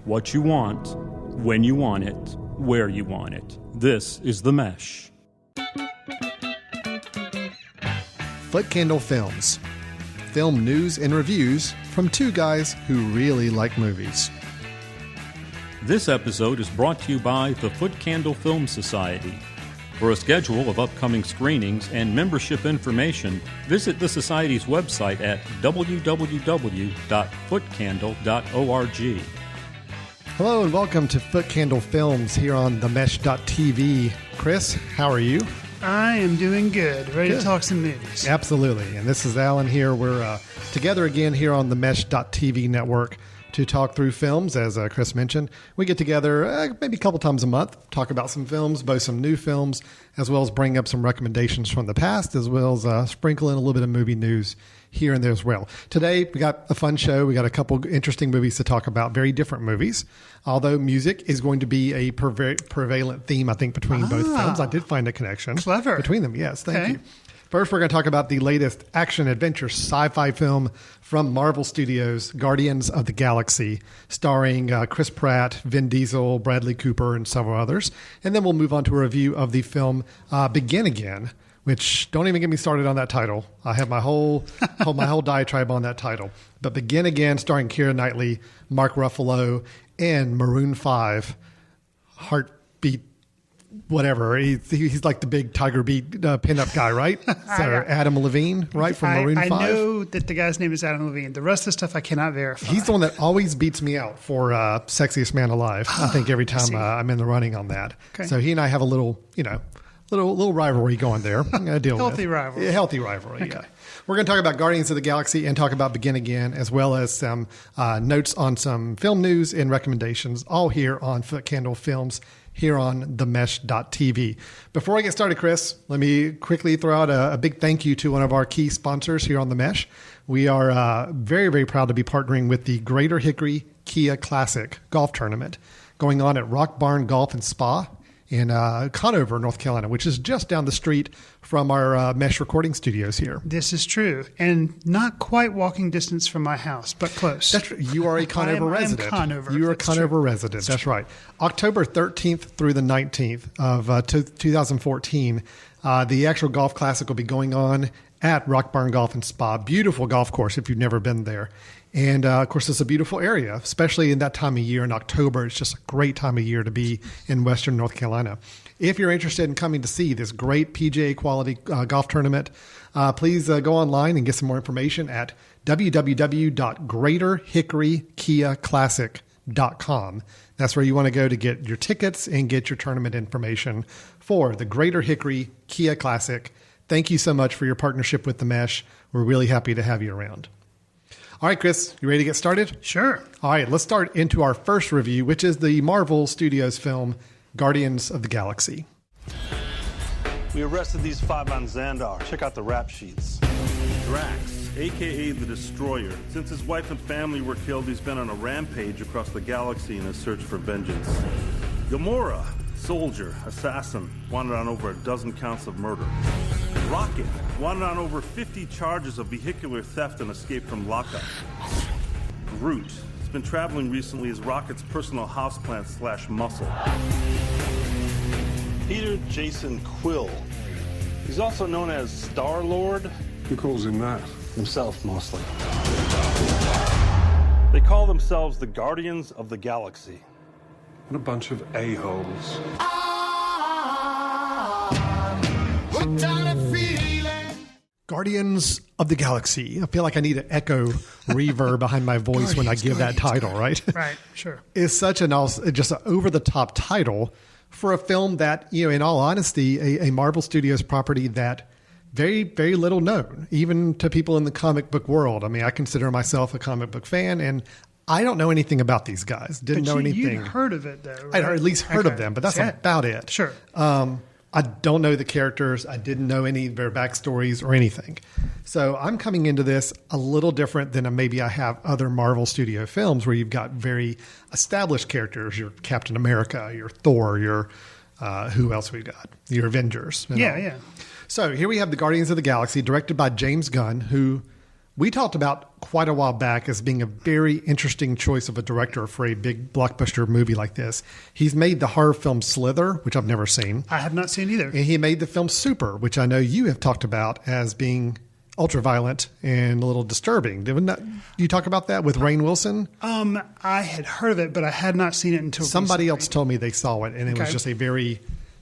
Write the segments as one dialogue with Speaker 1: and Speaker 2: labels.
Speaker 1: what you want, when you want it, where you want it. This is The Mesh.
Speaker 2: Footcandle Films. Film news and reviews from two guys who really like movies.
Speaker 1: This episode is brought to you by the Footcandle Film Society. For a schedule of upcoming screenings and membership information, visit the Society's website at www.footcandle.org.
Speaker 2: Hello and welcome to Footcandle Films here on themesh.tv. Chris, how are you?
Speaker 3: I am doing good. Ready to talk some movies.
Speaker 2: Absolutely. And this is Alan here. We're together again here on the mesh.tv network to talk through films. As Chris mentioned, we get together maybe a couple times a month, talk about some films, both some new films, as well as bring up some recommendations from the past, as well as sprinkle in a little bit of movie news here and there as well. Today, we got a fun show. We got a couple interesting movies to talk about, very different movies. Although music is going to be a prevalent theme, I think, between both films. I did find a connection.
Speaker 3: Clever.
Speaker 2: Between them, yes. Thank you. First, we're going to talk about the latest action-adventure sci-fi film from Marvel Studios, Guardians of the Galaxy, starring Chris Pratt, Vin Diesel, Bradley Cooper, and several others. And then we'll move on to a review of the film Begin Again, which, don't even get me started on that title. I have my whole diatribe on that title. But Begin Again, starring Keira Knightley, Mark Ruffalo, and Maroon 5, Heartbeat, whatever. He's like the big Tiger Beat pinup guy, right? So Adam Levine, right, from Maroon 5?
Speaker 3: I know that the guy's name is Adam Levine. The rest of the stuff I cannot verify.
Speaker 2: He's the one that always beats me out for Sexiest Man Alive, I think, every time I'm in the running on that. Okay. So he and I have a little rivalry going there.
Speaker 3: Healthy rivalry.
Speaker 2: Yeah, healthy rivalry, okay. Yeah. We're going to talk about Guardians of the Galaxy and talk about Begin Again, as well as some notes on some film news and recommendations, all here on Footcandle Films, here on themesh.tv. Before I get started, Chris, let me quickly throw out a big thank you to one of our key sponsors here on The Mesh. We are very, very proud to be partnering with the Greater Hickory Kia Classic Golf Tournament going on at Rock Barn Golf and Spa in Conover, North Carolina, which is just down the street from our Mesh recording studios here.
Speaker 3: This is true. And not quite walking distance from my house, but close.
Speaker 2: That's true. You are a Conover resident.
Speaker 3: I am Conover.
Speaker 2: You are a Conover resident. That's right. October 13th through the 19th of 2014, the actual golf classic will be going on at Rock Barn Golf and Spa. Beautiful golf course if you've never been there. And, of course, it's a beautiful area, especially in that time of year in October. It's just a great time of year to be in Western North Carolina. If you're interested in coming to see this great PGA quality golf tournament, please go online and get some more information at www.greaterhickorykiaclassic.com. That's where you want to go to get your tickets and get your tournament information for the Greater Hickory Kia Classic. Thank you so much for your partnership with The Mesh. We're really happy to have you around. All right, Chris, you ready to get started?
Speaker 3: Sure.
Speaker 2: All right, let's start into our first review, which is the Marvel Studios film, Guardians of the Galaxy.
Speaker 4: We arrested these five on Xandar. Check out the rap sheets.
Speaker 5: Drax, a.k.a. the Destroyer. Since his wife and family were killed, he's been on a rampage across the galaxy in his search for vengeance. Gamora, soldier, assassin, wanted on over a dozen counts of murder. Rocket, wanted on over 50 charges of vehicular theft and escape from lockup. Groot has been traveling recently as Rocket's personal houseplant / muscle.
Speaker 4: Peter Jason Quill. He's also known as Star-Lord.
Speaker 6: Who calls him that?
Speaker 4: Himself, mostly. They call themselves the Guardians of the Galaxy.
Speaker 6: What a bunch of a-holes.
Speaker 2: Guardians of the Galaxy. I feel like I need an echo reverb behind my voice when I give that title, right?
Speaker 3: Right, sure.
Speaker 2: It's such just an over-the-top title for a film that, in all honesty, a Marvel Studios property that very, very little known, even to people in the comic book world. I mean, I consider myself a comic book fan, and I don't know anything about these guys. Didn't know anything.
Speaker 3: You'd heard of it, though, right?
Speaker 2: I'd at least heard of them, but that's about it.
Speaker 3: Sure.
Speaker 2: I don't know the characters. I didn't know any of their backstories or anything. So I'm coming into this a little different than maybe I have other Marvel Studio films where you've got very established characters. Your Captain America, your Thor, your who else we got? Your Avengers.
Speaker 3: Yeah.
Speaker 2: So here we have the Guardians of the Galaxy, directed by James Gunn, who we talked about quite a while back as being a very interesting choice of a director for a big blockbuster movie like this. He's made the horror film Slither, which I've never seen.
Speaker 3: I have not seen either.
Speaker 2: And he made the film Super, which I know you have talked about as being ultra-violent and a little disturbing. Didn't you talk about that with Rainn Wilson?
Speaker 3: I had heard of it, but I had not seen it until
Speaker 2: Somebody
Speaker 3: recently.
Speaker 2: else told me they saw it, and it was just a very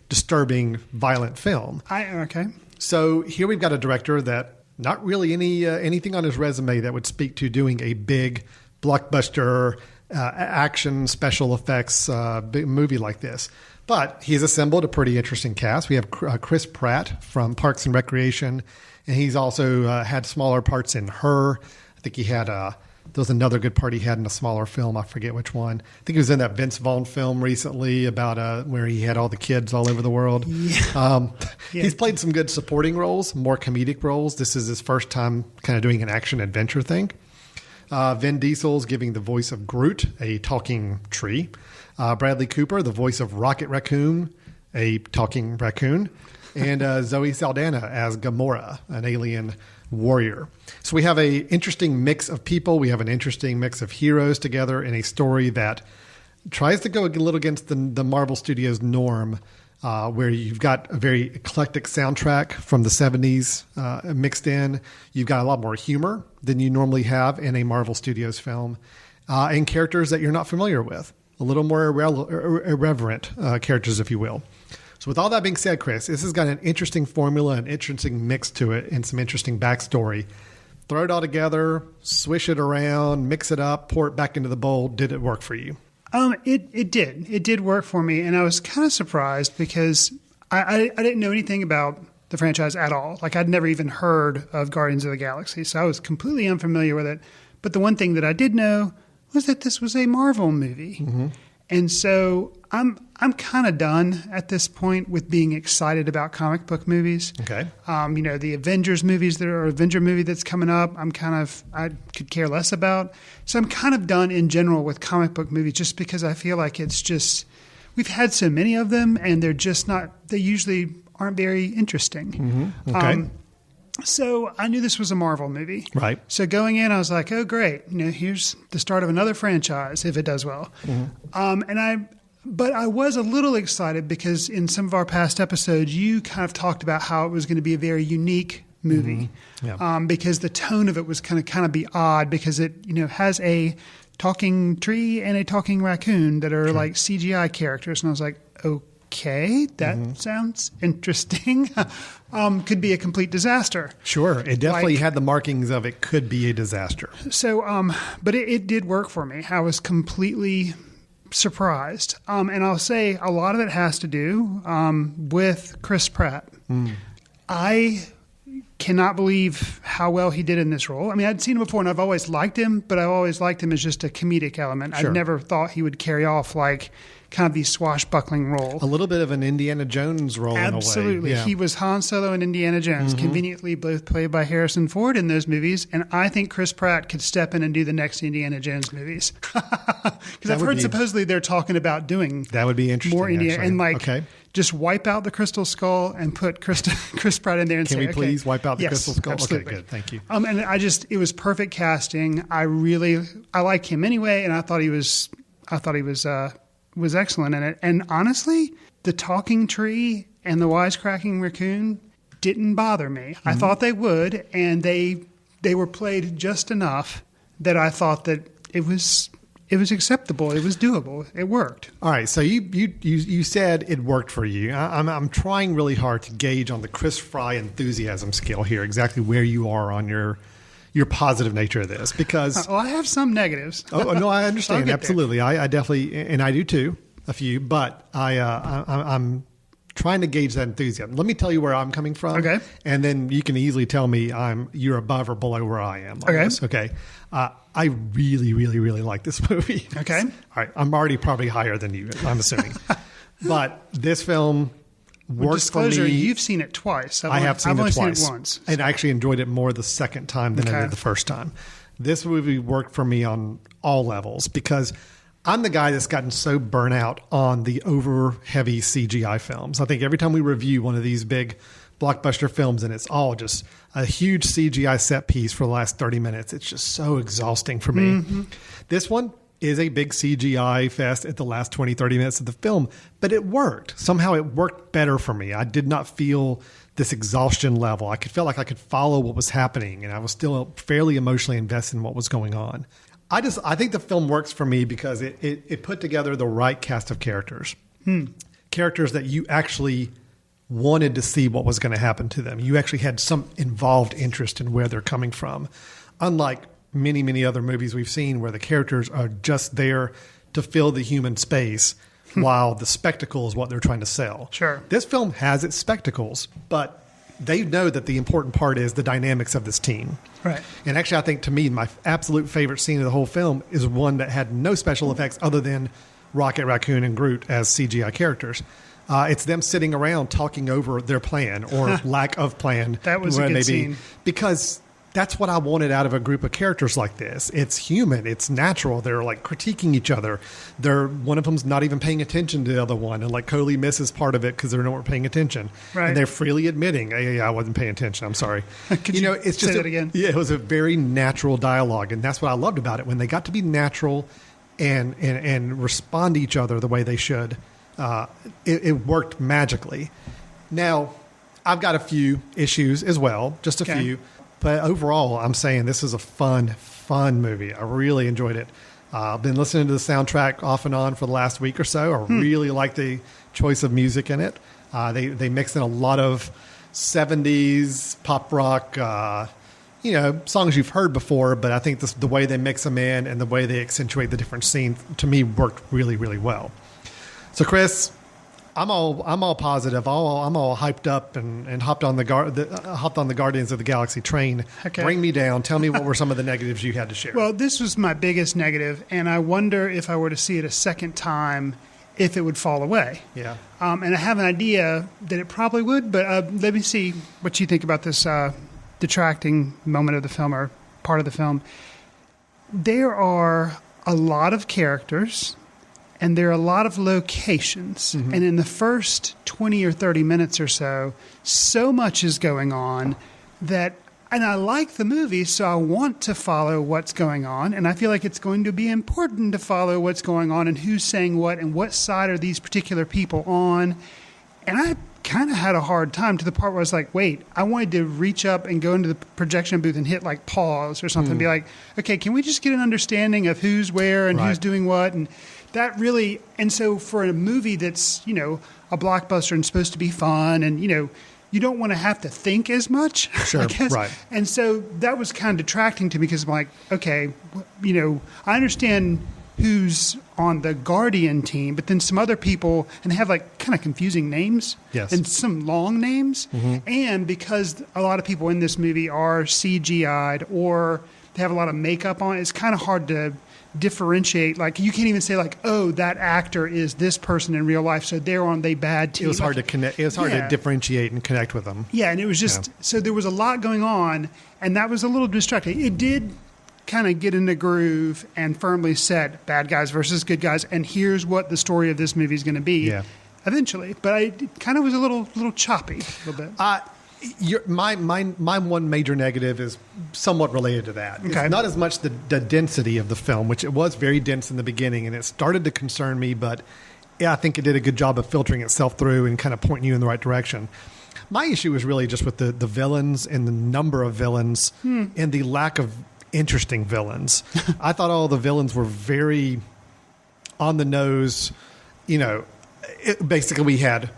Speaker 2: disturbing, violent film.
Speaker 3: Okay.
Speaker 2: So here we've got a director that not really anything on his resume that would speak to doing a big blockbuster action special effects big movie like this. But he's assembled a pretty interesting cast. We have Chris Pratt from Parks and Recreation, and he's also had smaller parts in Her. I think he had there was another good part he had in a smaller film. I forget which one. I think he was in that Vince Vaughn film recently about where he had all the kids all over the world. Yeah. He's played some good supporting roles, more comedic roles. This is his first time kind of doing an action-adventure thing. Vin Diesel's giving the voice of Groot, a talking tree. Bradley Cooper, the voice of Rocket Raccoon, a talking raccoon. And Zoe Saldana as Gamora, an alien warrior. So we have a interesting mix of people. We have an interesting mix of heroes together in a story that tries to go a little against the Marvel Studios norm, where you've got a very eclectic soundtrack from the 70s mixed in. You've got a lot more humor than you normally have in a Marvel Studios film, and characters that you're not familiar with. A little more irreverent characters, if you will. So with all that being said, Chris, this has got an interesting formula, an interesting mix to it, and some interesting backstory. Throw it all together, swish it around, mix it up, pour it back into the bowl. Did it work for you?
Speaker 3: It did. It did work for me, and I was kind of surprised because I didn't know anything about the franchise at all. Like, I'd never even heard of Guardians of the Galaxy, so I was completely unfamiliar with it. But the one thing that I did know was that this was a Marvel movie. Mm-hmm. And so I'm kind of done at this point with being excited about comic book movies.
Speaker 2: Okay.
Speaker 3: The Avengers movies Avenger movie that's coming up, I could care less about. So I'm kind of done in general with comic book movies just because I feel like it's just, we've had so many of them and they usually aren't very interesting.
Speaker 2: Mm-hmm. Okay.
Speaker 3: So I knew this was a Marvel movie.
Speaker 2: Right.
Speaker 3: So going in, I was like, oh, great. Here's the start of another franchise if it does well. Mm-hmm. But I was a little excited because in some of our past episodes, you kind of talked about how it was going to be a very unique movie. Mm-hmm. Yeah. Because the tone of it was kind of be odd because it, has a talking tree and a talking raccoon that are like CGI characters. And I was like, okay, that sounds interesting. Could be a complete disaster.
Speaker 2: Sure. It definitely had the markings of it could be a disaster.
Speaker 3: So, but it did work for me. I was completely surprised. And I'll say a lot of it has to do with Chris Pratt. I cannot believe how well he did in this role. I mean, I'd seen him before and I've always liked him, but I've always liked him as just a comedic element. Sure. I never thought he would carry off like kind of these swashbuckling role.
Speaker 2: A little bit of an Indiana Jones role.
Speaker 3: Absolutely.
Speaker 2: In a way. Yeah.
Speaker 3: He was Han Solo and Indiana Jones, conveniently both played by Harrison Ford in those movies. And I think Chris Pratt could step in and do the next Indiana Jones movies. Because I've heard supposedly they're talking about doing
Speaker 2: that would be interesting,
Speaker 3: more Indiana
Speaker 2: actually.
Speaker 3: and just wipe out the Crystal Skull and put Chris Pratt in there and
Speaker 2: Can we please wipe out the Crystal Skull?
Speaker 3: Absolutely.
Speaker 2: Okay, good. Thank you.
Speaker 3: And it was perfect casting. I like him anyway, and I thought he was excellent in it. And honestly, the talking tree and the wisecracking raccoon didn't bother me. I thought they would, and they were played just enough that I thought that it was acceptable. It was doable. It worked.
Speaker 2: All right. So you said it worked for you. I'm trying really hard to gauge on the Chris Fry enthusiasm scale here exactly where you are on your positive nature of this, because
Speaker 3: I have some negatives.
Speaker 2: Oh no, I understand. Absolutely. I definitely, and I do too, a few, but I'm trying to gauge that enthusiasm. Let me tell you where I'm coming from.
Speaker 3: Okay.
Speaker 2: And then you can easily tell me you're above or below where I am.
Speaker 3: Okay.
Speaker 2: Okay. I really, really, really like this movie.
Speaker 3: Okay.
Speaker 2: All right. I'm already probably higher than you, I'm assuming. But this film works for me.
Speaker 3: You've seen it twice.
Speaker 2: I've
Speaker 3: only
Speaker 2: seen it
Speaker 3: once.
Speaker 2: And I actually enjoyed it more the second time than I did the first time. This movie worked for me on all levels because I'm the guy that's gotten so burnt out on the over heavy CGI films. I think every time we review one of these big blockbuster films, and it's all just a huge CGI set piece for the last 30 minutes. It's just so exhausting for me. This one is a big CGI fest at the last 20, 30 minutes of the film, but it worked. Somehow it worked better for me. I did not feel this exhaustion level. I could feel like I could follow what was happening, and I was still fairly emotionally invested in what was going on. I think the film works for me because it put together the right cast of characters. Characters that you actually wanted to see what was going to happen to them. You actually had some involved interest in where they're coming from. Unlike many, many other movies we've seen where the characters are just there to fill the human space while the spectacle is what they're trying to sell.
Speaker 3: Sure.
Speaker 2: This film has its spectacles, but they know that the important part is the dynamics of this team.
Speaker 3: Right.
Speaker 2: And actually, I think to me, my absolute favorite scene of the whole film is one that had no special effects other than Rocket Raccoon and Groot as CGI characters. It's them sitting around talking over their plan or lack of plan.
Speaker 3: That was a good scene.
Speaker 2: Because that's what I wanted out of a group of characters like this. It's human. It's natural. They're like critiquing each other. One of them's not even paying attention to the other one. And like Coley misses part of it because they're not paying attention. Right. And they're freely admitting, yeah, I wasn't paying attention. I'm sorry.
Speaker 3: Could you
Speaker 2: it's just
Speaker 3: say that again?
Speaker 2: Yeah, it was a very natural dialogue. And that's what I loved about it. When they got to be natural and respond to each other the way they should, it worked magically. Now, I've got a few issues as well, just a few. But overall, I'm saying this is a fun movie. I really enjoyed it. I've been listening to the soundtrack off and on for the last week or so. I really like the choice of music in it. They mix in a lot of 70s pop rock, songs you've heard before. But I think the way they mix them in and the way they accentuate the different scenes, to me, worked really, really well. So, Chris, I'm all positive. I'm all hyped up and hopped on the Guardians of the Galaxy train.
Speaker 3: Okay.
Speaker 2: Bring me down. Tell me what were some of the negatives you had to share.
Speaker 3: Well, this was my biggest negative, and I wonder if I were to see it a second time, if it would fall away.
Speaker 2: Yeah.
Speaker 3: And I have an idea that it probably would, but let me see what you think about this detracting moment of the film or part of the film. There are a lot of characters. And there are a lot of locations. And in the first 20 or 30 minutes or so much is going on that, and I like the movie, so I want to follow what's going on. And I feel like it's going to be important to follow what's going on and who's saying what and what side are these particular people on. And I kind of had a hard time to the part where I was like, wait, I wanted to reach up and go into the projection booth and hit like pause or something. Be like, okay, can we just get an understanding of who's where and who's doing what? And that really, and so for a movie that's, a blockbuster and supposed to be fun and, you don't want to have to think as much,
Speaker 2: sure,
Speaker 3: I guess.
Speaker 2: Right.
Speaker 3: And so that was kind of detracting to me because I'm like, okay, I understand who's on the Guardian team, but then some other people, and they have like kind of confusing names.
Speaker 2: Yes.
Speaker 3: And some long names. And because a lot of people in this movie are CGI'd or they have a lot of makeup on, it's kind of hard to differentiate. Like you can't even say like, oh, that actor is this person in real life, so they're on the bad team.
Speaker 2: It was hard to connect. It was hard to differentiate and connect with them.
Speaker 3: Yeah, and it was just so there was a lot going on, and that was a little distracting. It did kind of get in the groove and firmly said bad guys versus good guys, and here's what the story of this movie is going to be. Yeah. Eventually, but it kind of was a little choppy, a little bit.
Speaker 2: My one major negative is somewhat related to that. Okay. It's not as much the density of the film, which it was very dense in the beginning, and it started to concern me, but I think it did a good job of filtering itself through and kind of pointing you in the right direction. My issue is really just with the villains and the number of villains and the lack of interesting villains. I thought all the villains were very on the nose. Basically we had...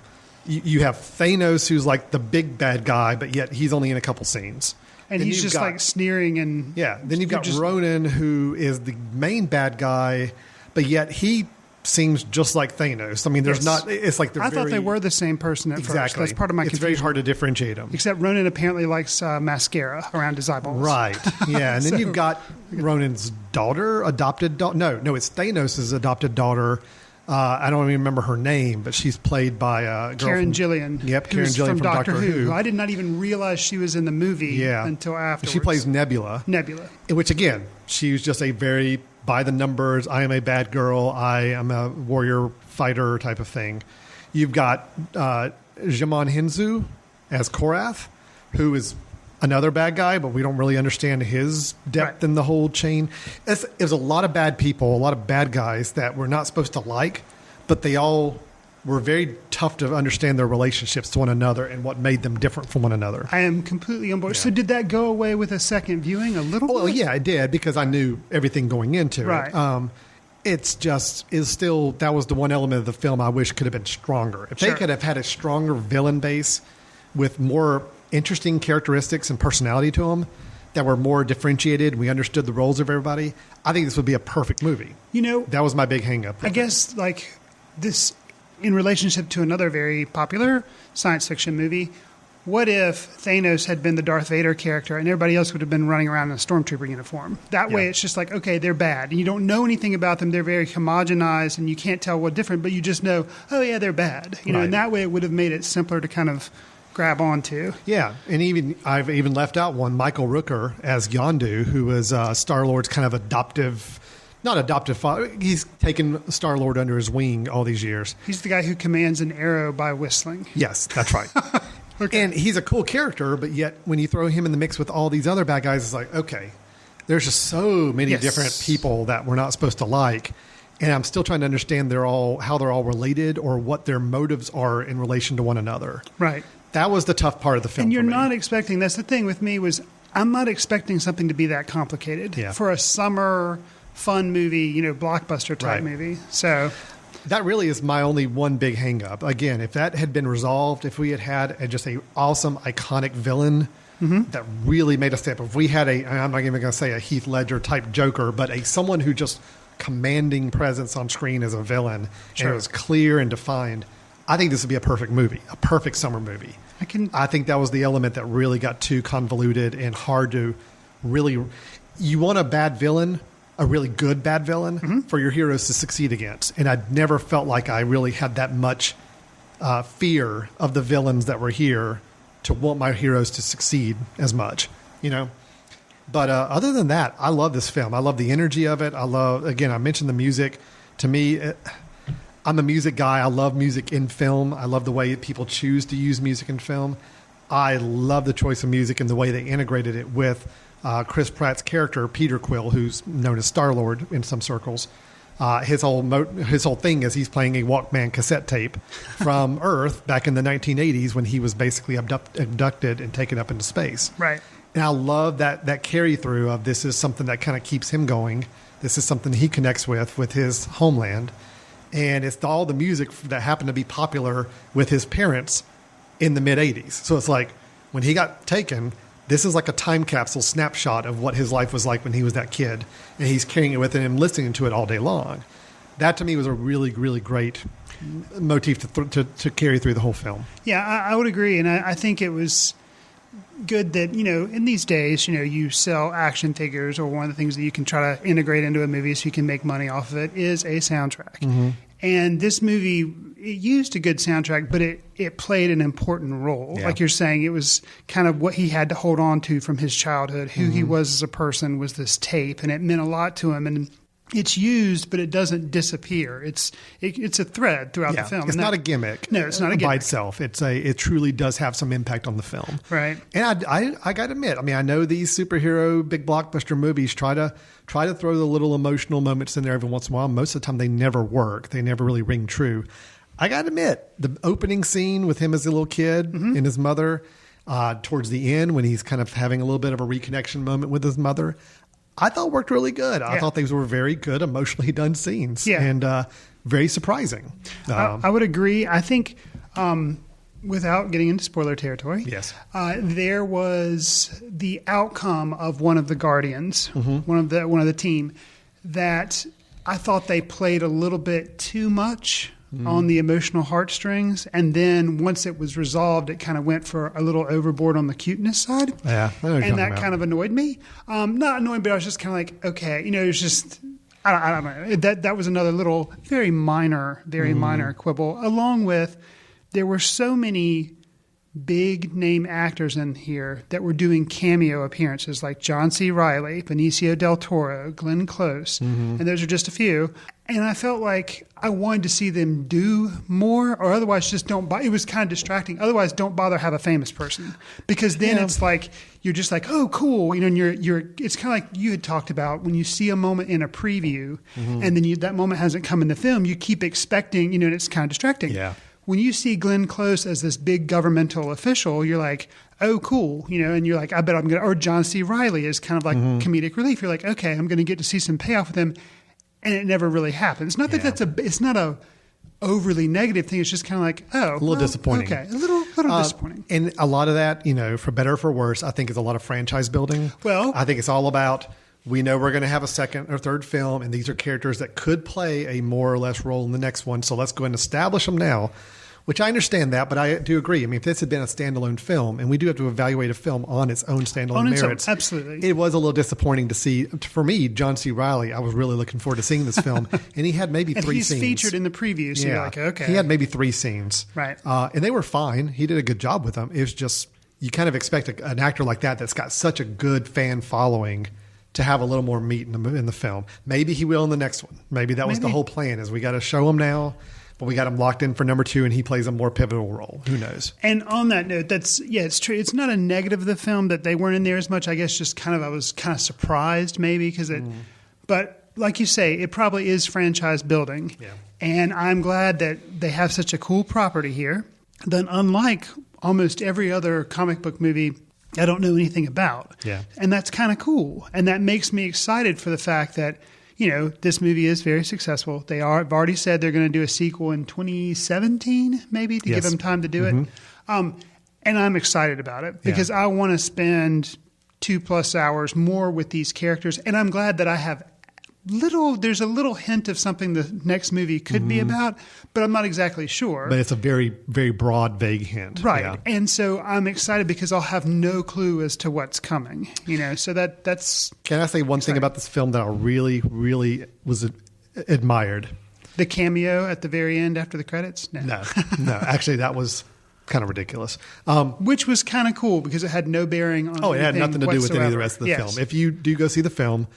Speaker 2: You have Thanos, who's like the big bad guy, but yet he's only in a couple scenes.
Speaker 3: And he's just like sneering and...
Speaker 2: Yeah. Then you've got Ronan, who is the main bad guy, but yet he seems just like Thanos. I mean, there's not... It's like
Speaker 3: I thought they were the same person at first. That's part of my confusion.
Speaker 2: It's very hard to differentiate them.
Speaker 3: Except Ronan apparently likes mascara around his eyeballs.
Speaker 2: Right. Yeah. And then you've got Ronan's daughter, adopted daughter. No, it's Thanos' adopted daughter. I don't even remember her name, but she's played by a girl
Speaker 3: Karen Gillian.
Speaker 2: Yep, Karen Gillian from Doctor Who.
Speaker 3: I did not even realize she was in the movie until afterwards.
Speaker 2: She plays Nebula. Which, again, she was just a very by the numbers, I am a bad girl, I am a warrior fighter type of thing. You've got Jamon Hinzu, as Korath, who is another bad guy, but we don't really understand his depth in the whole chain. It was a lot of bad people, a lot of bad guys that we're not supposed to like, but they all were very tough to understand their relationships to one another and what made them different from one another.
Speaker 3: I am completely on board. Yeah. So did that go away with a second viewing a little bit?
Speaker 2: Well, yeah, it did, because I knew everything going into it. That was the one element of the film I wish could have been stronger. If they could have had a stronger villain base with more interesting characteristics and personality to them that were more differentiated, we understood the roles of everybody, I think this would be a perfect movie. That was my big hang-up.
Speaker 3: I guess, like, this, in relationship to another very popular science fiction movie, what if Thanos had been the Darth Vader character and everybody else would have been running around in a stormtrooper uniform? That way it's just like, okay, they're bad. And you don't know anything about them. They're very homogenized and you can't tell what different, but you just know, oh, yeah, they're bad. And that way it would have made it simpler to kind of grab onto.
Speaker 2: Yeah, and I've even left out one, Michael Rooker as Yondu, who was Star-Lord's kind of not adoptive father. He's taken Star-Lord under his wing all these years.
Speaker 3: He's the guy who commands an arrow by whistling.
Speaker 2: Yes, that's right. Okay. And he's a cool character, but yet when you throw him in the mix with all these other bad guys, it's like, okay, there's just so many different people that we're not supposed to like. And I'm still trying to understand how they're all related or what their motives are in relation to one another.
Speaker 3: Right.
Speaker 2: That was the tough part of the film.
Speaker 3: And you're not expecting, that's the thing with me, was I'm not expecting something to be that complicated for a summer fun movie, blockbuster type movie. So
Speaker 2: that really is my only one big hang up. Again, if that had been resolved, if we had just a awesome, iconic villain that really made us step, if we had I'm not even going to say a Heath Ledger type Joker, but someone who just commanding presence on screen as a villain, and it was clear and defined, I think this would be a perfect movie, a perfect summer movie. I think that was the element that really got too convoluted and hard to really. You want a bad villain, a really good bad villain, for your heroes to succeed against. And I'd never felt like I really had that much fear of the villains that were here to want my heroes to succeed as much, But other than that, I love this film. I love the energy of it. I mentioned the music. To me, I'm a music guy. I love music in film. I love the way people choose to use music in film. I love the choice of music and the way they integrated it with Chris Pratt's character, Peter Quill, who's known as Star-Lord in some circles. His whole thing is he's playing a Walkman cassette tape from Earth back in the 1980s when he was basically abducted and taken up into space.
Speaker 3: Right.
Speaker 2: And I love that carry-through of this is something that kind of keeps him going. This is something he connects with his homeland. And it's all the music that happened to be popular with his parents in the mid-'80s. So it's like when he got taken, this is like a time capsule snapshot of what his life was like when he was that kid. And he's carrying it with him and listening to it all day long. That to me was a really, really great motif to carry through the whole film.
Speaker 3: Yeah, I would agree. And I think it was good that, in these days, you sell action figures, or one of the things that you can try to integrate into a movie so you can make money off of it is a soundtrack. And this movie, it used a good soundtrack, but it played an important role. Yeah. Like you're saying, it was kind of what he had to hold on to from his childhood. Who he was as a person was this tape, and it meant a lot to him. And it's used, but it doesn't disappear. It's a thread throughout the film.
Speaker 2: It's not a gimmick.
Speaker 3: No, it's not a gimmick
Speaker 2: by itself. It truly does have some impact on the film.
Speaker 3: Right.
Speaker 2: And I got to admit, I know these superhero big blockbuster movies try to throw the little emotional moments in there every once in a while. Most of the time, they never work. They never really ring true. I got to admit, the opening scene with him as a little kid and his mother, towards the end when he's kind of having a little bit of a reconnection moment with his mother, I thought worked really good. I thought these were very good, emotionally done scenes and very surprising.
Speaker 3: I would agree. I think without getting into spoiler territory, there was the outcome of one of the Guardians, one of the team, that I thought they played a little bit too much on the emotional heartstrings, and then once it was resolved, it kind of went for a little overboard on the cuteness side.
Speaker 2: Yeah,
Speaker 3: and that kind of annoyed me. Not annoying, but I was just kind of like, okay, it was just I don't know. That was another little very minor quibble. Along with there were so many big name actors in here that were doing cameo appearances, like John C. Reilly, Benicio del Toro, Glenn Close, and those are just a few. And I felt like I wanted to see them do more, or otherwise just don't it was kind of distracting. Otherwise, don't bother have a famous person, because then it's like you're just like, oh, cool, and you're. It's kind of like you had talked about when you see a moment in a preview, and then that moment hasn't come in the film. You keep expecting, and it's kind of distracting.
Speaker 2: Yeah.
Speaker 3: When you see Glenn Close as this big governmental official, you're like, oh, cool, and you're like, I bet I'm gonna. Or John C. Reilly is kind of like comedic relief. You're like, okay, I'm going to get to see some payoff with him. And it never really happens. Not that it's not a overly negative thing. It's just kind of like, oh,
Speaker 2: a little disappointing.
Speaker 3: Okay, a little disappointing.
Speaker 2: And a lot of that, for better or for worse, I think is a lot of franchise building.
Speaker 3: Well,
Speaker 2: I think it's all about, we know we're going to have a second or third film, and these are characters that could play a more or less role in the next one. So let's go ahead and establish them now. Which I understand that, but I do agree. I mean, if this had been a standalone film, and we do have to evaluate a film on its own standalone merits,
Speaker 3: absolutely.
Speaker 2: It was a little disappointing to see. For me, John C. Reilly, I was really looking forward to seeing this film, and he had maybe 3 scenes.
Speaker 3: And he's featured in the preview, so you're like, okay.
Speaker 2: He had maybe 3 scenes.
Speaker 3: Right.
Speaker 2: And they were fine. He did a good job with them. It was just, you kind of expect an actor like that's got such a good fan following to have a little more meat in the film. Maybe he will in the next one. Maybe that was the whole plan, is we got to show him now. But we got him locked in for number 2, and he plays a more pivotal role. Who knows? And
Speaker 3: on that note, it's true. It's not a negative of the film that they weren't in there as much. I guess just I was kind of surprised maybe because but like you say, it probably is franchise building.
Speaker 2: Yeah.
Speaker 3: And I'm glad that they have such a cool property here that, unlike almost every other comic book movie I don't know anything about.
Speaker 2: Yeah.
Speaker 3: And that's kind of cool. And that makes me excited for the fact that, this movie is very successful. Have already said they're going to do a sequel in 2017, maybe, to give them time to do it. And I'm excited about it because I want to spend 2+ hours more with these characters. And I'm glad that I have there's a little hint of something the next movie could be about, but I'm not exactly sure.
Speaker 2: But it's a very, very broad, vague hint.
Speaker 3: Right.
Speaker 2: Yeah.
Speaker 3: And so I'm excited because I'll have no clue as to what's coming, so that's...
Speaker 2: Can I say one thing about this film that I really, really was admired?
Speaker 3: The cameo at the very end after the credits?
Speaker 2: No. Actually, that was kind of ridiculous.
Speaker 3: Which was kind of cool because it had no bearing on
Speaker 2: it had nothing to do with any of the rest of the film. If you do go see the film,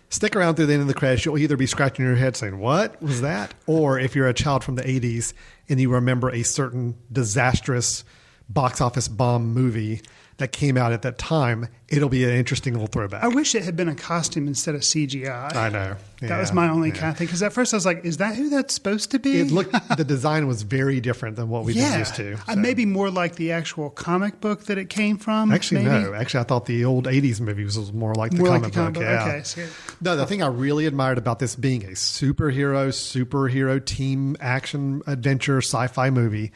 Speaker 2: stick around through the end of the credits. You'll either be scratching your head saying, what was that? Or if you're a child from the 80s and you remember a certain disastrous box office bomb movie that came out at that time, it'll be an interesting little throwback.
Speaker 3: I wish it had been a costume instead of CGI.
Speaker 2: I know.
Speaker 3: That was my only kind of thing. Because at first I was like, is that who that's supposed to be?
Speaker 2: The design was very different than what we've been used to. So.
Speaker 3: Maybe more like the actual comic book that it came from.
Speaker 2: Actually, no. Actually, I thought the old 80s movies was more like the comic book. Yeah.
Speaker 3: Okay. So,
Speaker 2: no, the thing I really admired about this being a superhero team action adventure sci-fi movie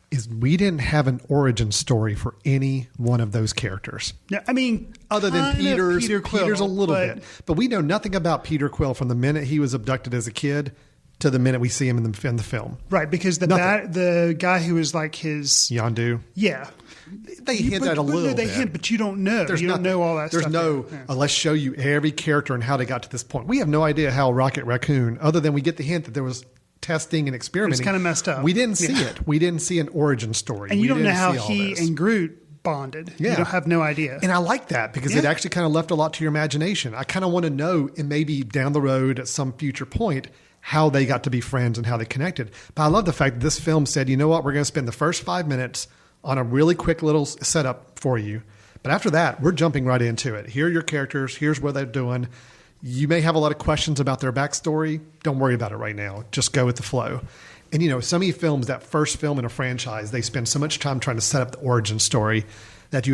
Speaker 2: is we didn't have an origin story for any one of those characters.
Speaker 3: No, I mean,
Speaker 2: other than Peter Quill, Peter's a little bit, but we know nothing about Peter Quill from the minute he was abducted as a kid to the minute we see him in the film.
Speaker 3: Right, because the guy who was like his
Speaker 2: Yondu.
Speaker 3: Yeah.
Speaker 2: They hint at a little bit.
Speaker 3: They hint, but you don't know. You don't know all that stuff.
Speaker 2: Let's show you every character and how they got to this point. We have no idea how Rocket Raccoon, other than we get the hint that there was testing and experimenting.
Speaker 3: It's kind of messed up.
Speaker 2: We didn't see it. We didn't see an origin story.
Speaker 3: And you don't know how he and Groot bonded. Yeah. You don't have no idea.
Speaker 2: And I like that because it actually kind of left a lot to your imagination. I kind of want to know, and maybe down the road at some future point, how they got to be friends and how they connected. But I love the fact that this film said, you know what, we're going to spend the first 5 minutes on a really quick little setup for you. But after that, we're jumping right into it. Here are your characters. Here's what they're doing. You may have a lot of questions about their backstory. Don't worry about it right now. Just go with the flow. And, some of these films, that first film in a franchise, they spend so much time trying to set up the origin story that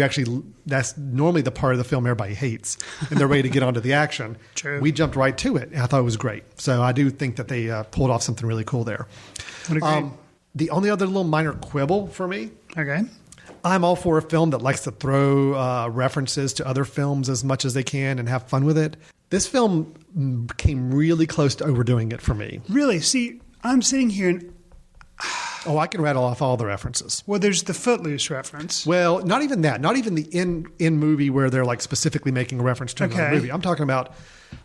Speaker 2: that's normally the part of the film everybody hates and they're ready to get onto the action.
Speaker 3: True.
Speaker 2: We jumped right to it. And I thought it was great. So I do think that they pulled off something really cool there. The only other little minor quibble for me.
Speaker 3: Okay.
Speaker 2: I'm all for a film that likes to throw references to other films as much as they can and have fun with it. This film came really close to overdoing it for me.
Speaker 3: Really? See, I'm sitting here and...
Speaker 2: I can rattle off all the references.
Speaker 3: Well, there's the Footloose reference.
Speaker 2: Well, not even that. Not even the in movie where they're like specifically making a reference to another movie. I'm talking about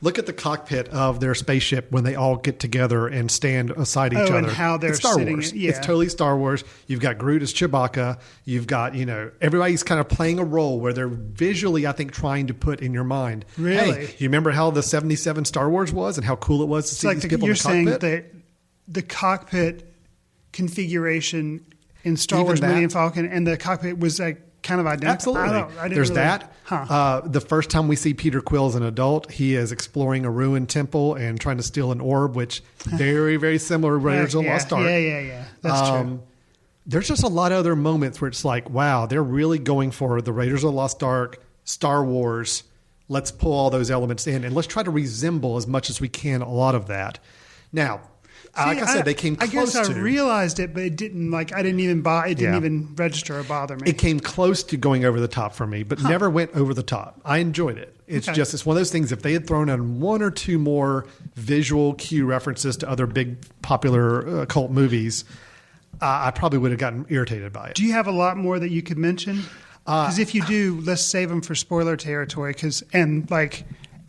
Speaker 2: Look at the cockpit of their spaceship when they all get together and stand beside each other.
Speaker 3: And how they're
Speaker 2: it's Star
Speaker 3: sitting.
Speaker 2: Wars.
Speaker 3: Yeah.
Speaker 2: It's totally Star Wars. You've got Groot as Chewbacca. You've got, everybody's kind of playing a role where they're visually, I think, trying to put in your mind.
Speaker 3: Really?
Speaker 2: Hey, you remember how the 77 Star Wars was and how cool it was to see these people in the cockpit?
Speaker 3: You're saying that the cockpit configuration in Star
Speaker 2: Even
Speaker 3: Wars
Speaker 2: that?
Speaker 3: Millennium Falcon and the cockpit was kind of identical.
Speaker 2: Absolutely. There's that. The first time we see Peter Quill as an adult, he is exploring a ruined temple and trying to steal an orb, which very, very similar to Raiders of the Lost Ark.
Speaker 3: Yeah. That's true.
Speaker 2: There's just a lot of other moments where it's like, wow, they're really going for the Raiders of the Lost Ark, Star Wars. Let's pull all those elements in and let's try to resemble as much as we can a lot of that. Now, like I said, they came close to.
Speaker 3: I guess I realized it, but it didn't I didn't even buy. It didn't even register or bother me.
Speaker 2: It came close to going over the top for me, but never went over the top. I enjoyed it. It's it's one of those things. If they had thrown in one or two more visual cue references to other big popular cult movies, I probably would have gotten irritated by it.
Speaker 3: Do you have a lot more that you could mention? Because if you do, let's save them for spoiler territory.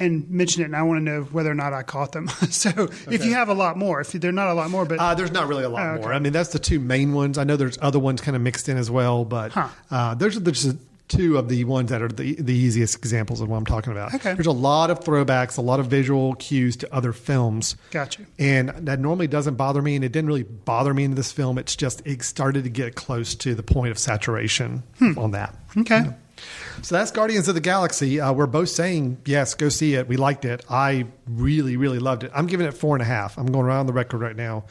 Speaker 3: And mention it, and I want to know whether or not I caught them. So if you have a lot more, if they're not a lot more, but
Speaker 2: there's not really a lot more. I mean, that's the two main ones. I know there's other ones kind of mixed in as well, but those are just two of the ones that are the easiest examples of what I'm talking about.
Speaker 3: Okay.
Speaker 2: There's a lot of throwbacks, a lot of visual cues to other films.
Speaker 3: Gotcha.
Speaker 2: And that normally doesn't bother me, and it didn't really bother me in this film. It's just it started to get close to the point of saturation on that.
Speaker 3: Okay.
Speaker 2: So that's Guardians of the Galaxy. We're both saying, yes, go see it. We liked it. I really, really loved it. I'm giving it 4.5. I'm going around the record right now.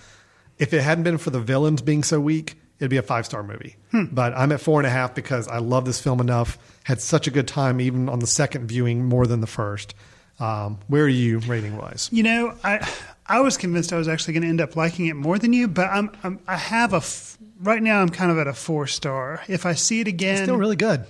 Speaker 2: If it hadn't been for the villains being so weak, it'd be a 5-star movie. But I'm at 4.5 because I love this film enough. Had such a good time, even on the second viewing, more than the first. Where are you rating wise?
Speaker 3: I was convinced I was actually going to end up liking it more than you, but right now I'm kind of at a 4-star. If I see it again,
Speaker 2: It's still really good.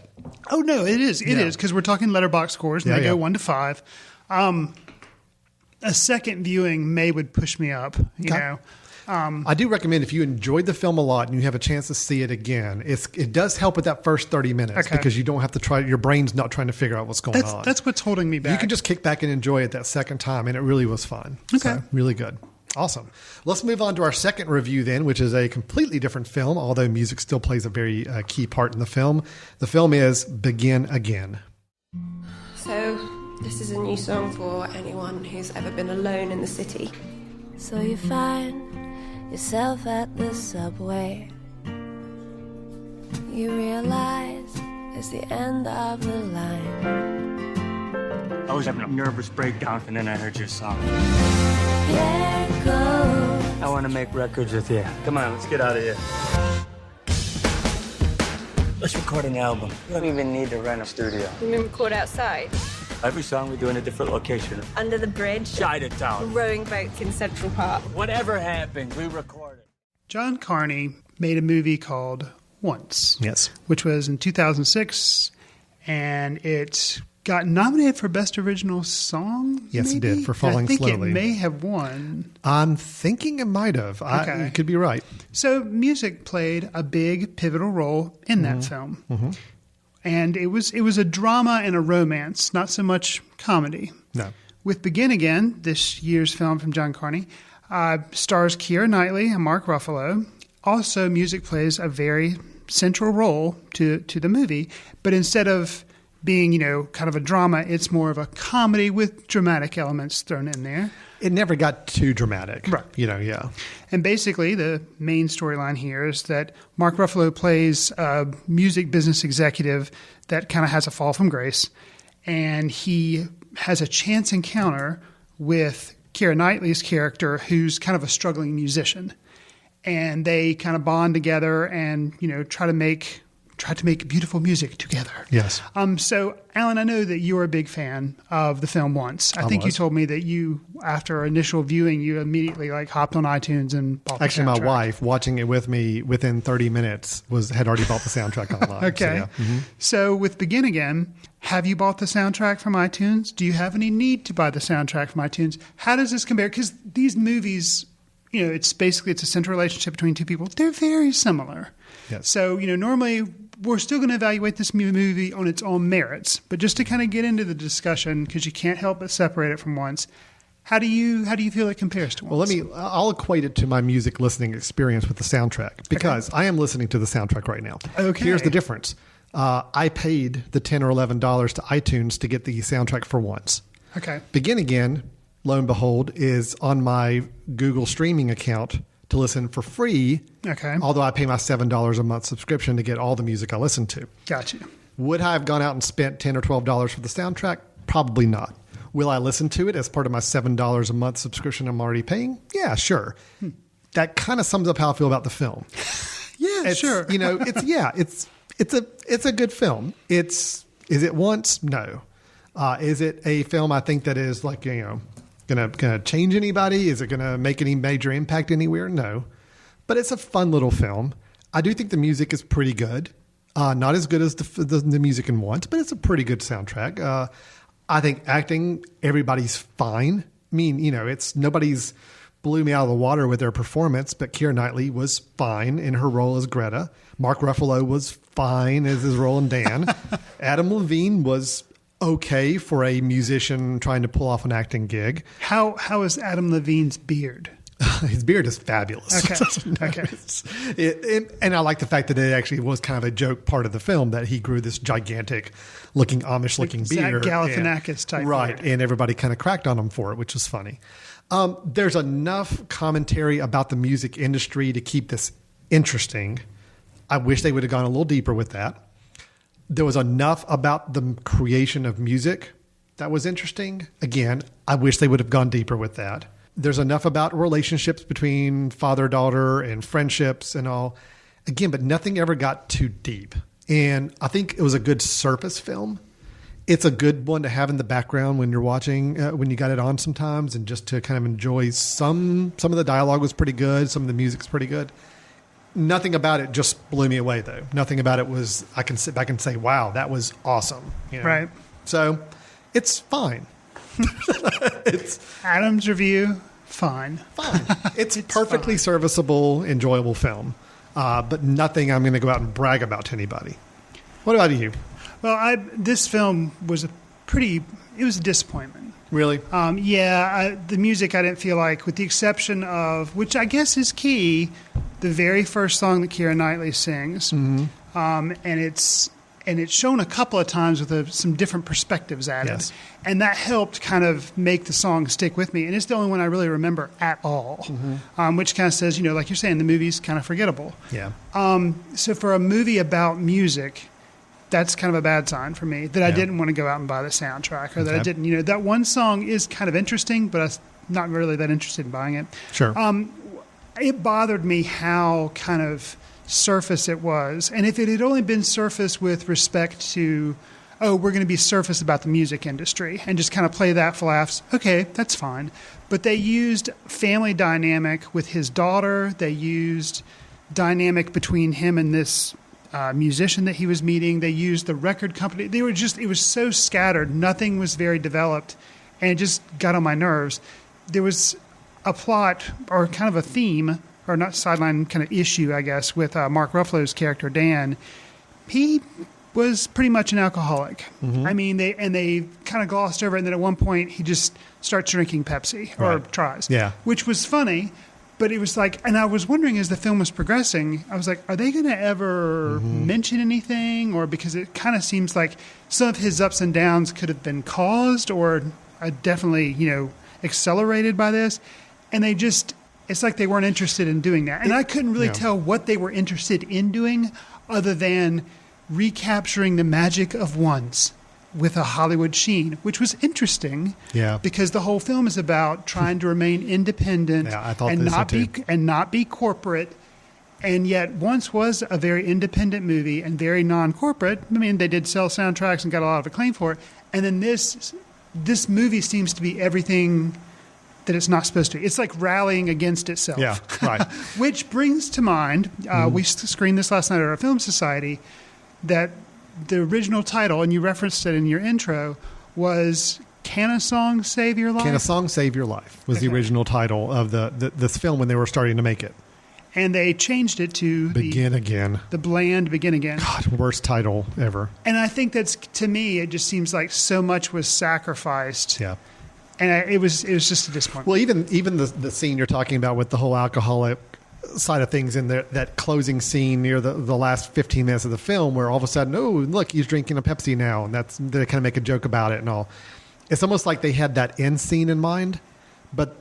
Speaker 3: Oh no, it is. It is because we're talking letterbox scores, and they go 1 to 5. A second viewing would push me up. You know,
Speaker 2: I do recommend if you enjoyed the film a lot and you have a chance to see it again, it does help with that first 30 minutes because you don't have to try. Your brain's not trying to figure out what's going on.
Speaker 3: That's what's holding me back.
Speaker 2: You can just kick back and enjoy it that second time, and it really was fun.
Speaker 3: Okay,
Speaker 2: so, really good. Awesome. Let's move on to our second review then, which is a completely different film, although music still plays a very key part in the film. The film is Begin Again.
Speaker 7: So, this is a new song for anyone who's ever been alone in the city.
Speaker 8: So you find yourself at the subway. You realize it's the end of the line.
Speaker 9: I was having a nervous breakdown, and then I heard your song.
Speaker 8: There goes.
Speaker 9: I want to make records with you. Come on, let's get out of here. Let's record an album. We don't even need to rent a studio.
Speaker 7: You mean record outside?
Speaker 9: Every song we do in a different location.
Speaker 7: Under the bridge?
Speaker 9: Chinatown.
Speaker 7: Rowing boats in Central Park.
Speaker 9: Whatever happens, we record it.
Speaker 3: John Carney made a movie called Once.
Speaker 2: Yes.
Speaker 3: Which was in 2006, and it got nominated for Best Original Song.
Speaker 2: Yes,
Speaker 3: maybe?
Speaker 2: it did, for Falling Slowly.
Speaker 3: I think it may have won.
Speaker 2: I'm thinking it might have.
Speaker 3: Okay.
Speaker 2: You could be right.
Speaker 3: So music played a big pivotal role in that film.
Speaker 2: Mm-hmm.
Speaker 3: And it was a drama and a romance, not so much comedy.
Speaker 2: No.
Speaker 3: With Begin Again, this year's film from John Carney, stars Keira Knightley and Mark Ruffalo. Also, music plays a very central role to the movie, but instead of being, kind of a drama, it's more of a comedy with dramatic elements thrown in there.
Speaker 2: It never got too dramatic.
Speaker 3: Right.
Speaker 2: Yeah.
Speaker 3: And basically, the main storyline here is that Mark Ruffalo plays a music business executive that kind of has a fall from grace, and he has a chance encounter with Keira Knightley's character, who's kind of a struggling musician. And they kind of bond together and, try to make beautiful music together.
Speaker 2: Yes.
Speaker 3: So, Alan, I know that you're a big fan of the film Once. I think you told me that you, after initial viewing, you immediately hopped on iTunes and bought
Speaker 2: Actually,
Speaker 3: the soundtrack.
Speaker 2: my wife, watching it with me within 30 minutes, had already bought the soundtrack online.
Speaker 3: Okay.
Speaker 2: So, yeah. Mm-hmm.
Speaker 3: So with Begin Again, have you bought the soundtrack from iTunes? Do you have any need to buy the soundtrack from iTunes? How does this compare? Because these movies, it's a central relationship between two people. They're very similar.
Speaker 2: Yes.
Speaker 3: So, normally we're still going to evaluate this movie on its own merits, but just to kind of get into the discussion, because you can't help but separate it from Once. How do you feel it compares to Once?
Speaker 2: Well, I'll equate it to my music listening experience with the soundtrack, because I am listening to the soundtrack right now.
Speaker 3: Okay.
Speaker 2: Here's the difference. I paid the $10 or $11 to iTunes to get the soundtrack for Once.
Speaker 3: Okay.
Speaker 2: Begin Again, lo and behold, is on my Google streaming account to listen for free.
Speaker 3: Okay.
Speaker 2: Although I pay my $7 a month subscription to get all the music I listen to.
Speaker 3: Gotcha.
Speaker 2: Would I have gone out and spent $10 or $12 for the soundtrack? Probably not. Will I listen to it as part of my $7 a month subscription I'm already paying? Yeah, sure. That kind of sums up how I feel about the film.
Speaker 3: Yeah, sure.
Speaker 2: It's a good film. Is it Once? No. Is it a film I think that is like, gonna change anybody? Is it gonna make any major impact anywhere? No. But it's a fun little film. I do think the music is pretty good. Not as good as the music in Once, but it's a pretty good soundtrack. I think acting, everybody's fine. I mean, nobody's blew me out of the water with their performance, but Keira Knightley was fine in her role as Greta. Mark Ruffalo was fine as his role in Dan. Adam Levine was okay for a musician trying to pull off an acting gig.
Speaker 3: How is Adam Levine's beard?
Speaker 2: His beard is fabulous.
Speaker 3: Okay.
Speaker 2: And I like the fact that it actually was kind of a joke part of the film that he grew this gigantic looking Amish-looking beard.
Speaker 3: Zach Galifianakis type.
Speaker 2: Right.
Speaker 3: Beard.
Speaker 2: And everybody kind of cracked on him for it, which was funny. There's enough commentary about the music industry to keep this interesting. I wish they would have gone a little deeper with that. There was enough about the creation of music that was interesting. Again, I wish they would have gone deeper with that. There's enough about relationships between father-daughter and friendships and all. Again, but nothing ever got too deep. And I think it was a good surface film. It's a good one to have in the background when you're watching, when you got it on sometimes, and just to kind of enjoy some of the dialogue was pretty good. Some of the music's pretty good. Nothing about it just blew me away, though. Nothing about it was, I can sit back and say, wow, that was awesome.
Speaker 3: Right.
Speaker 2: So it's fine. It's
Speaker 3: Adam's review, fine.
Speaker 2: It's perfectly
Speaker 3: fine.
Speaker 2: Serviceable, enjoyable film, but nothing I'm going to go out and brag about to anybody. What about you?
Speaker 3: Well, this film was it was a disappointment.
Speaker 2: Really?
Speaker 3: The music I didn't feel like, with the exception of, which I guess is key, the very first song that Keira Knightley sings, and it's shown a couple of times with some different perspectives added.
Speaker 2: Yes.
Speaker 3: And that helped kind of make the song stick with me. And it's the only one I really remember at all, which kind of says, like you're saying, the movie's kind of forgettable.
Speaker 2: Yeah.
Speaker 3: So for a movie about music, that's kind of a bad sign for me, that I didn't want to go out and buy the soundtrack, or that I didn't, that one song is kind of interesting, but I'm not really that interested in buying it.
Speaker 2: Sure.
Speaker 3: It bothered me how kind of surface it was. And if it had only been surface with respect to, we're going to be surface about the music industry and just kind of play that for laughs, okay, that's fine. But they used family dynamic with his daughter. They used dynamic between him and this musician that he was meeting. They used the record company. It was so scattered. Nothing was very developed, and it just got on my nerves. There was a plot or kind of a theme, or not sideline kind of issue, I guess, with Mark Ruffalo's character, Dan. He was pretty much an alcoholic. I mean, they kind of glossed over it, and then at one point he just starts drinking Pepsi, or tries.
Speaker 2: Yeah.
Speaker 3: Which was funny, but it was like, and I was wondering as the film was progressing, I was like, are they going to ever mention anything? Or because it kind of seems like some of his ups and downs could have been caused or definitely, accelerated by this. And they just, it's like they weren't interested in doing that. And I couldn't really tell what they were interested in doing other than recapturing the magic of Once with a Hollywood sheen, which was interesting.
Speaker 2: Yeah.
Speaker 3: Because the whole film is about trying to remain independent and not be corporate. And yet Once was a very independent movie and very non-corporate. I mean, they did sell soundtracks and got a lot of acclaim for it. And then this movie seems to be everything that it's not supposed to. It's like rallying against itself.
Speaker 2: Yeah, right.
Speaker 3: Which brings to mind, we screened this last night at our film society, that the original title, and you referenced it in your intro, was Can a Song Save Your Life?
Speaker 2: Can a Song Save Your Life was the original title of this film when they were starting to make it.
Speaker 3: And they changed it to
Speaker 2: Begin Again.
Speaker 3: The bland Begin Again.
Speaker 2: God, worst title ever.
Speaker 3: And I think that's, to me, it just seems like so much was sacrificed.
Speaker 2: Yeah.
Speaker 3: And it was just a disappointment.
Speaker 2: Well, even the scene you're talking about with the whole alcoholic side of things in there, that closing scene near the last 15 minutes of the film, where all of a sudden, oh, look, he's drinking a Pepsi now, and they kind of make a joke about it and all. It's almost like they had that end scene in mind, but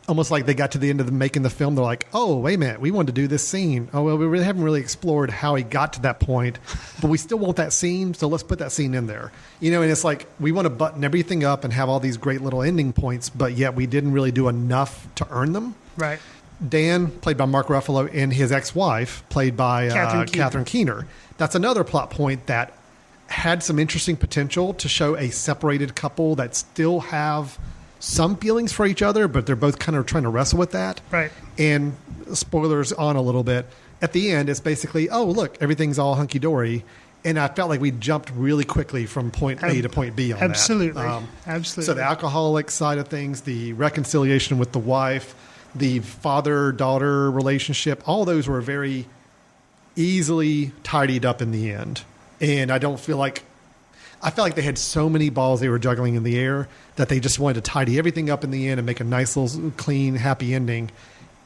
Speaker 2: almost like they got to the end of making the film, they're like, oh, wait a minute, we wanted to do this scene. Oh, well, we really haven't really explored how he got to that point, but we still want that scene, so let's put that scene in there. And it's like we want to button everything up and have all these great little ending points, but yet we didn't really do enough to earn them.
Speaker 3: Right.
Speaker 2: Dan, played by Mark Ruffalo, and his ex-wife, played by Catherine Keener. That's another plot point that had some interesting potential to show a separated couple that still have some feelings for each other, but they're both kind of trying to wrestle with that.
Speaker 3: Right.
Speaker 2: And spoilers on a little bit. At the end, it's basically, oh, look, everything's all hunky-dory. And I felt like we jumped really quickly from point A to point B on
Speaker 3: absolutely.
Speaker 2: that.
Speaker 3: Absolutely.
Speaker 2: So the alcoholic side of things, the reconciliation with the wife, the father-daughter relationship, all those were very easily tidied up in the end. And I felt like they had so many balls they were juggling in the air that they just wanted to tidy everything up in the end and make a nice little clean, happy ending.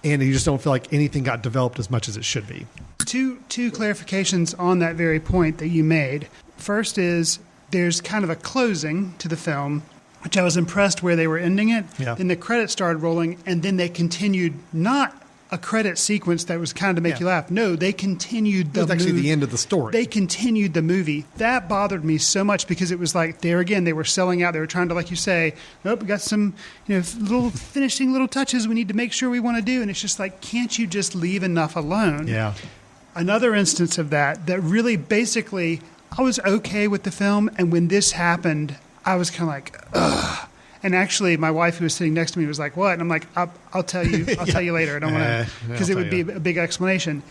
Speaker 2: And you just don't feel like anything got developed as much as it should be.
Speaker 3: Two clarifications on that very point that you made. First is there's kind of a closing to the film, which I was impressed where they were ending it.
Speaker 2: Yeah.
Speaker 3: Then the credits started rolling, and then they continued not a credit sequence that was kind of to make you laugh. No, they continued the
Speaker 2: movie. It was actually the end of the story.
Speaker 3: They continued the movie. That bothered me so much because it was like, there again, they were selling out. They were trying to, like you say, nope, we got some little finishing little touches we need to make sure we want to do. And it's just like, can't you just leave enough alone?
Speaker 2: Yeah.
Speaker 3: Another instance of that really basically, I was okay with the film. And when this happened, I was kind of like, ugh. And actually, my wife, who was sitting next to me, was like, "What?" And I'm like, "I'll tell you. I'll tell you later. I don't want to, because it would be a big explanation."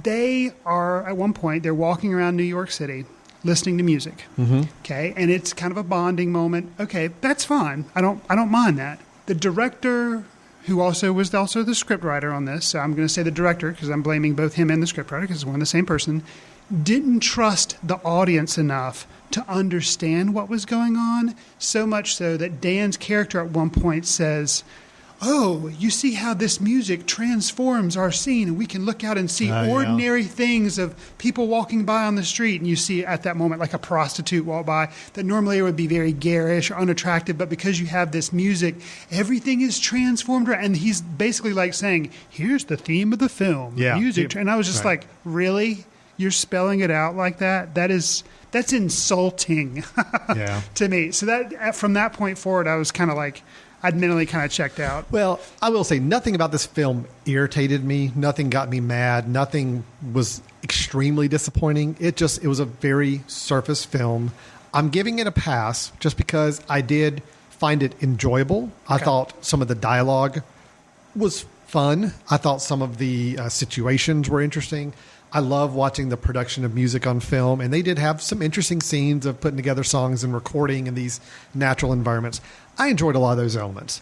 Speaker 3: They are at one point they're walking around New York City, listening to music. Mm-hmm. Okay, and it's kind of a bonding moment. Okay, that's fine. I don't mind that. The director, who was also the scriptwriter on this, so I'm going to say the director because I'm blaming both him and the scriptwriter because it's one and the same person, didn't trust the audience enough to understand what was going on, so much so that Dan's character at one point says, "Oh, you see how this music transforms our scene, and we can look out and see ordinary things of people walking by on the street." And you see at that moment like a prostitute walk by that normally it would be very garish or unattractive, but because you have this music, everything is transformed. And he's basically like saying, "Here's the theme of the film, music." And I was just like, really? You're spelling it out like that? That's insulting to me. So that from that point forward, I was kind of like, I'd mentally kind of checked out.
Speaker 2: Well, I will say nothing about this film irritated me. Nothing got me mad. Nothing was extremely disappointing. It was a very surface film. I'm giving it a pass just because I did find it enjoyable. I thought some of the dialogue was fun. I thought some of the situations were interesting. I love watching the production of music on film, and they did have some interesting scenes of putting together songs and recording in these natural environments. I enjoyed a lot of those elements.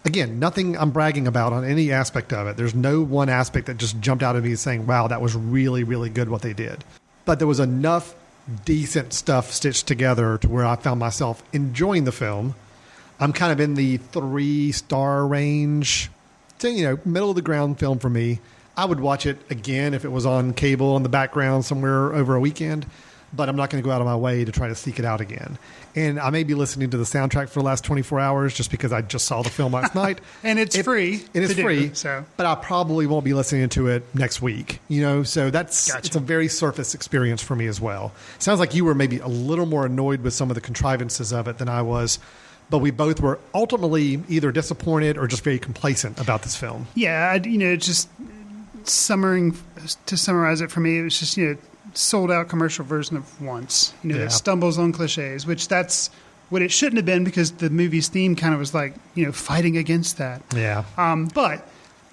Speaker 2: Again, nothing I'm bragging about on any aspect of it. There's no one aspect that just jumped out at me saying, wow, that was really, really good what they did. But there was enough decent stuff stitched together to where I found myself enjoying the film. I'm kind of in the 3-star range. So, middle of the ground film for me. I would watch it again if it was on cable in the background somewhere over a weekend, but I'm not going to go out of my way to try to seek it out again. And I may be listening to the soundtrack for the last 24 hours just because I just saw the film last night.
Speaker 3: And it's free.
Speaker 2: It is free,
Speaker 3: so.
Speaker 2: But I probably won't be listening to it next week. So it's a very surface experience for me as well. Sounds like you were maybe a little more annoyed with some of the contrivances of it than I was. But we both were ultimately either disappointed or just very complacent about this film.
Speaker 3: Yeah, just... To summarize it for me, it was just sold out commercial version of Once. That stumbles on cliches, which that's what it shouldn't have been because the movie's theme kind of was like fighting against that.
Speaker 2: Yeah.
Speaker 3: But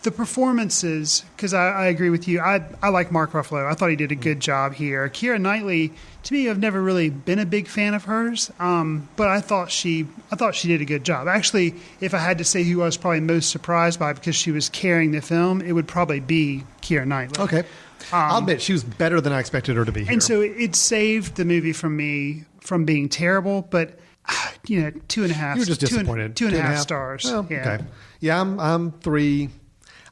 Speaker 3: The performances, because I agree with you. I like Mark Ruffalo. I thought he did a good job here. Keira Knightley, to me, I've never really been a big fan of hers, but I thought she did a good job. Actually, if I had to say who I was probably most surprised by because she was carrying the film, it would probably be Keira Knightley.
Speaker 2: Okay. I'll admit she was better than I expected her to be here.
Speaker 3: And so it saved the movie from me from being terrible, but 2.5.
Speaker 2: You were just disappointed.
Speaker 3: 2.5 stars.
Speaker 2: Well,
Speaker 3: yeah.
Speaker 2: Okay. Yeah, I'm 3.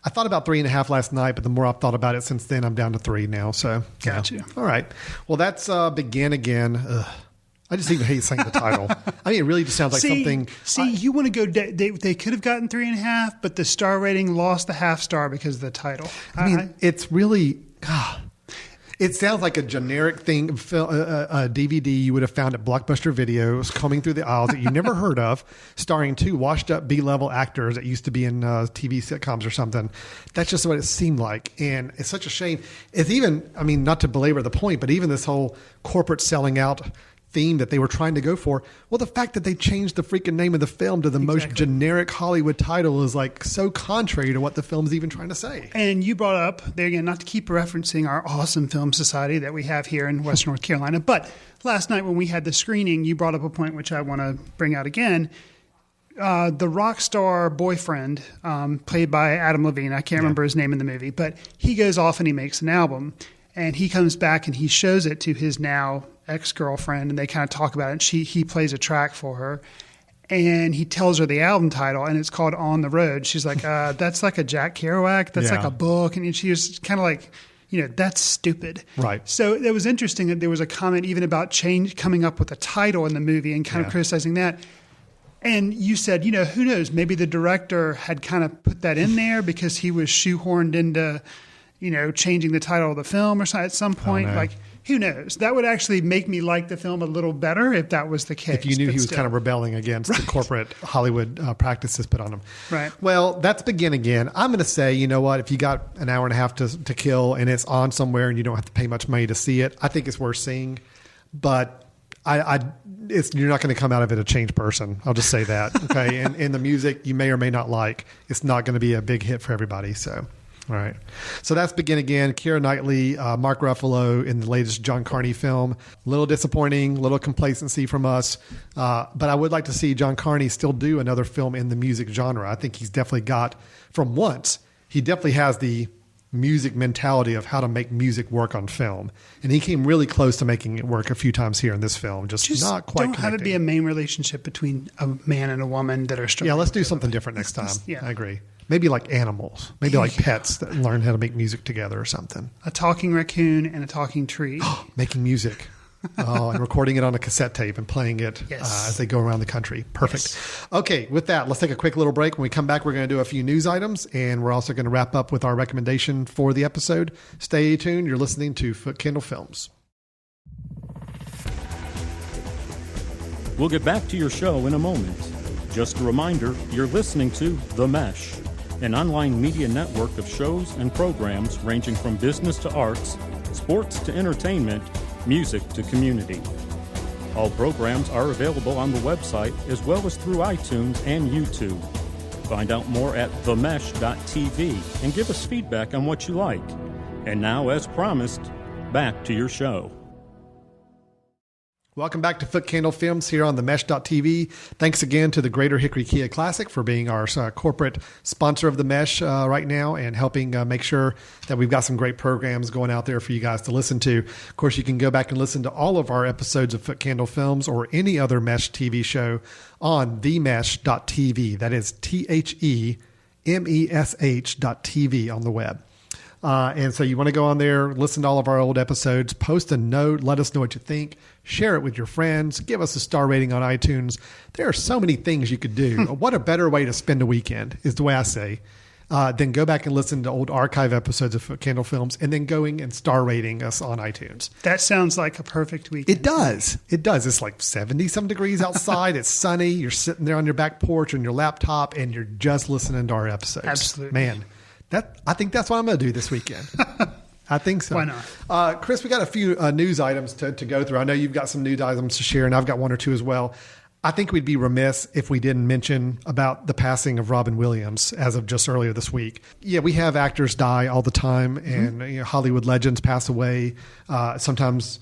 Speaker 2: I thought about 3.5 last night, but the more I've thought about it since then, I'm down to 3 now. So,
Speaker 3: Gotcha.
Speaker 2: All right. Well, that's Begin Again. Ugh. I just even hate saying the title. I mean, it really just sounds like something.
Speaker 3: You want to go. They could have gotten 3.5, but the star rating lost the half star because of the title.
Speaker 2: I mean, it's really. It sounds like a generic thing, a DVD you would have found at Blockbuster Videos, combing through the aisles that you never heard of, starring 2 washed-up B-level actors that used to be in TV sitcoms or something. That's just what it seemed like, and it's such a shame. It's even, I mean, not to belabor the point, but even this whole corporate selling out theme that they were trying to go for. Well, the fact that they changed the freaking name of the film to the most generic Hollywood title is like so contrary to what the film's even trying to say.
Speaker 3: And you brought up, there again, not to keep referencing our awesome film society that we have here in Western North Carolina, but last night when we had the screening, you brought up a point which I want to bring out again. The rock star boyfriend, played by Adam Levine, I can't remember his name in the movie, but he goes off and he makes an album. And he comes back and he shows it to his now ex-girlfriend, and they kind of talk about it. And he plays a track for her, and he tells her the album title, and it's called On the Road. She's like, that's like a Jack Kerouac. That's like a book. And she was kind of like, that's stupid.
Speaker 2: Right.
Speaker 3: So it was interesting that there was a comment even about coming up with a title in the movie and kind of criticizing that. And you said, who knows? Maybe the director had kind of put that in there because he was shoehorned into changing the title of the film or something at some point. Like, who knows? That would actually make me like the film a little better if that was the case.
Speaker 2: If you knew he was kind of rebelling against the corporate Hollywood practices put on him.
Speaker 3: Right.
Speaker 2: Well, that's Begin Again. I'm going to say, you know what? If you got an hour and a half to kill and it's on somewhere and you don't have to pay much money to see it, I think it's worth seeing. But you're not going to come out of it a changed person. I'll just say that. Okay. And the music you may or may not like. It's not going to be a big hit for everybody. So. All right. So that's Begin Again. Keira Knightley, Mark Ruffalo in the latest John Carney film. A little disappointing, a little complacency from us. But I would like to see John Carney still do another film in the music genre. I think he's definitely got, from once, he definitely has the music mentality of how to make music work on film. And he came really close to making it work a few times here in this film. Just not quite
Speaker 3: don't have it be a main relationship between a man and a woman that are struggling.
Speaker 2: Yeah, let's do something different next time.
Speaker 3: Yeah.
Speaker 2: I agree. Maybe like animals. Maybe like pets that learn how to make music together or something.
Speaker 3: A talking raccoon and a talking tree.
Speaker 2: Making music. And recording it on a cassette tape and playing it as they go around the country. Perfect. Yes. Okay, with that, let's take a quick little break. When we come back, we're going to do a few news items, and we're also going to wrap up with our recommendation for the episode. Stay tuned. You're listening to Footcandle Films.
Speaker 1: We'll get back to your show in a moment. Just a reminder, you're listening to The Mesh, an online media network of shows and programs ranging from business to arts, sports to entertainment, music to community. All programs are available on the website as well as through iTunes and YouTube. Find out more at themesh.tv and give us feedback on what you like. And now, as promised, back to your show.
Speaker 2: Welcome back to Footcandle Films here on the Mesh.tv. Thanks again to the Greater Hickory Kia Classic for being our corporate sponsor of the Mesh right now and helping make sure that we've got some great programs going out there for you guys to listen to. Of course, you can go back and listen to all of our episodes of Footcandle Films or any other Mesh TV show on themesh.tv. That is TheMesh.tv on the web. And so you want to go on there, listen to all of our old episodes, post a note, let us know what you think, share it with your friends, give us a star rating on iTunes. There are so many things you could do. What a better way to spend a weekend is the way I say. Then go back and listen to old archive episodes of Footcandle Films and then going and star rating us on iTunes.
Speaker 3: That sounds like a perfect weekend.
Speaker 2: It does. It does. It's like 70-some degrees outside. It's sunny. You're sitting there on your back porch on your laptop and you're just listening to our episodes.
Speaker 3: Absolutely.
Speaker 2: Man. I think that's what I'm going to do this weekend. I think so.
Speaker 3: Why not?
Speaker 2: Chris, we got a few news items to go through. I know you've got some news items to share, and I've got one or two as well. I think we'd be remiss if we didn't mention about the passing of Robin Williams as of just earlier this week. Yeah, we have actors die all the time, and Hollywood legends pass away, sometimes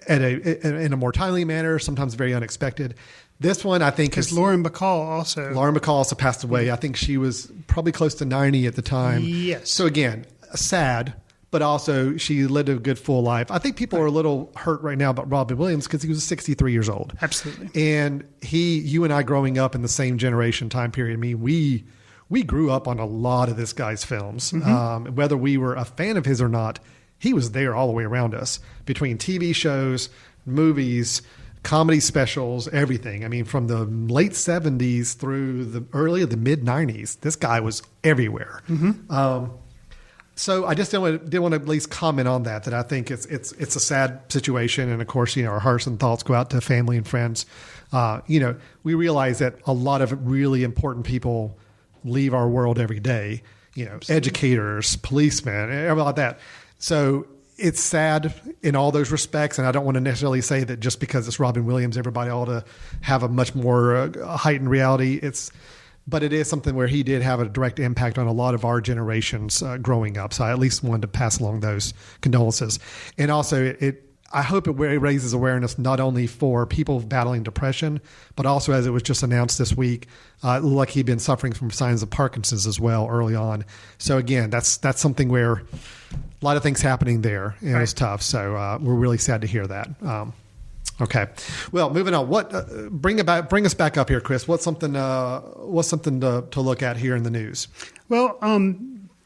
Speaker 2: in a more timely manner, sometimes very unexpected. This one, I think,
Speaker 3: because Lauren Bacall also
Speaker 2: passed away. I think she was probably close to 90 at the time.
Speaker 3: Yes.
Speaker 2: So again, sad. But also, she lived a good full life. I think people are a little hurt right now about Robin Williams because he was 63 years old.
Speaker 3: Absolutely.
Speaker 2: And you and I growing up in the same generation time period, I mean, we grew up on a lot of this guy's films. Whether we were a fan of his or not, he was there all the way around us, between TV shows, movies, comedy specials, everything. I mean, from the late 70s through the mid 90s, this guy was everywhere. So I just did want to at least comment on that I think it's a sad situation. And of course, our hearts and thoughts go out to family and friends. We realize that a lot of really important people leave our world every day, educators, policemen, everything like that. So it's sad in all those respects. And I don't want to necessarily say that just because it's Robin Williams, everybody ought to have a much more heightened reality. But it is something where he did have a direct impact on a lot of our generations growing up. So I at least wanted to pass along those condolences. And also, I hope it raises awareness not only for people battling depression, but also, as it was just announced this week, it looked like he'd been suffering from signs of Parkinson's as well early on. So again, that's something where a lot of things happening there. And It's tough. So we're really sad to hear that. Okay. Well, moving on. Bring us back up here, Chris. What's something to look at here in the news?
Speaker 3: Well,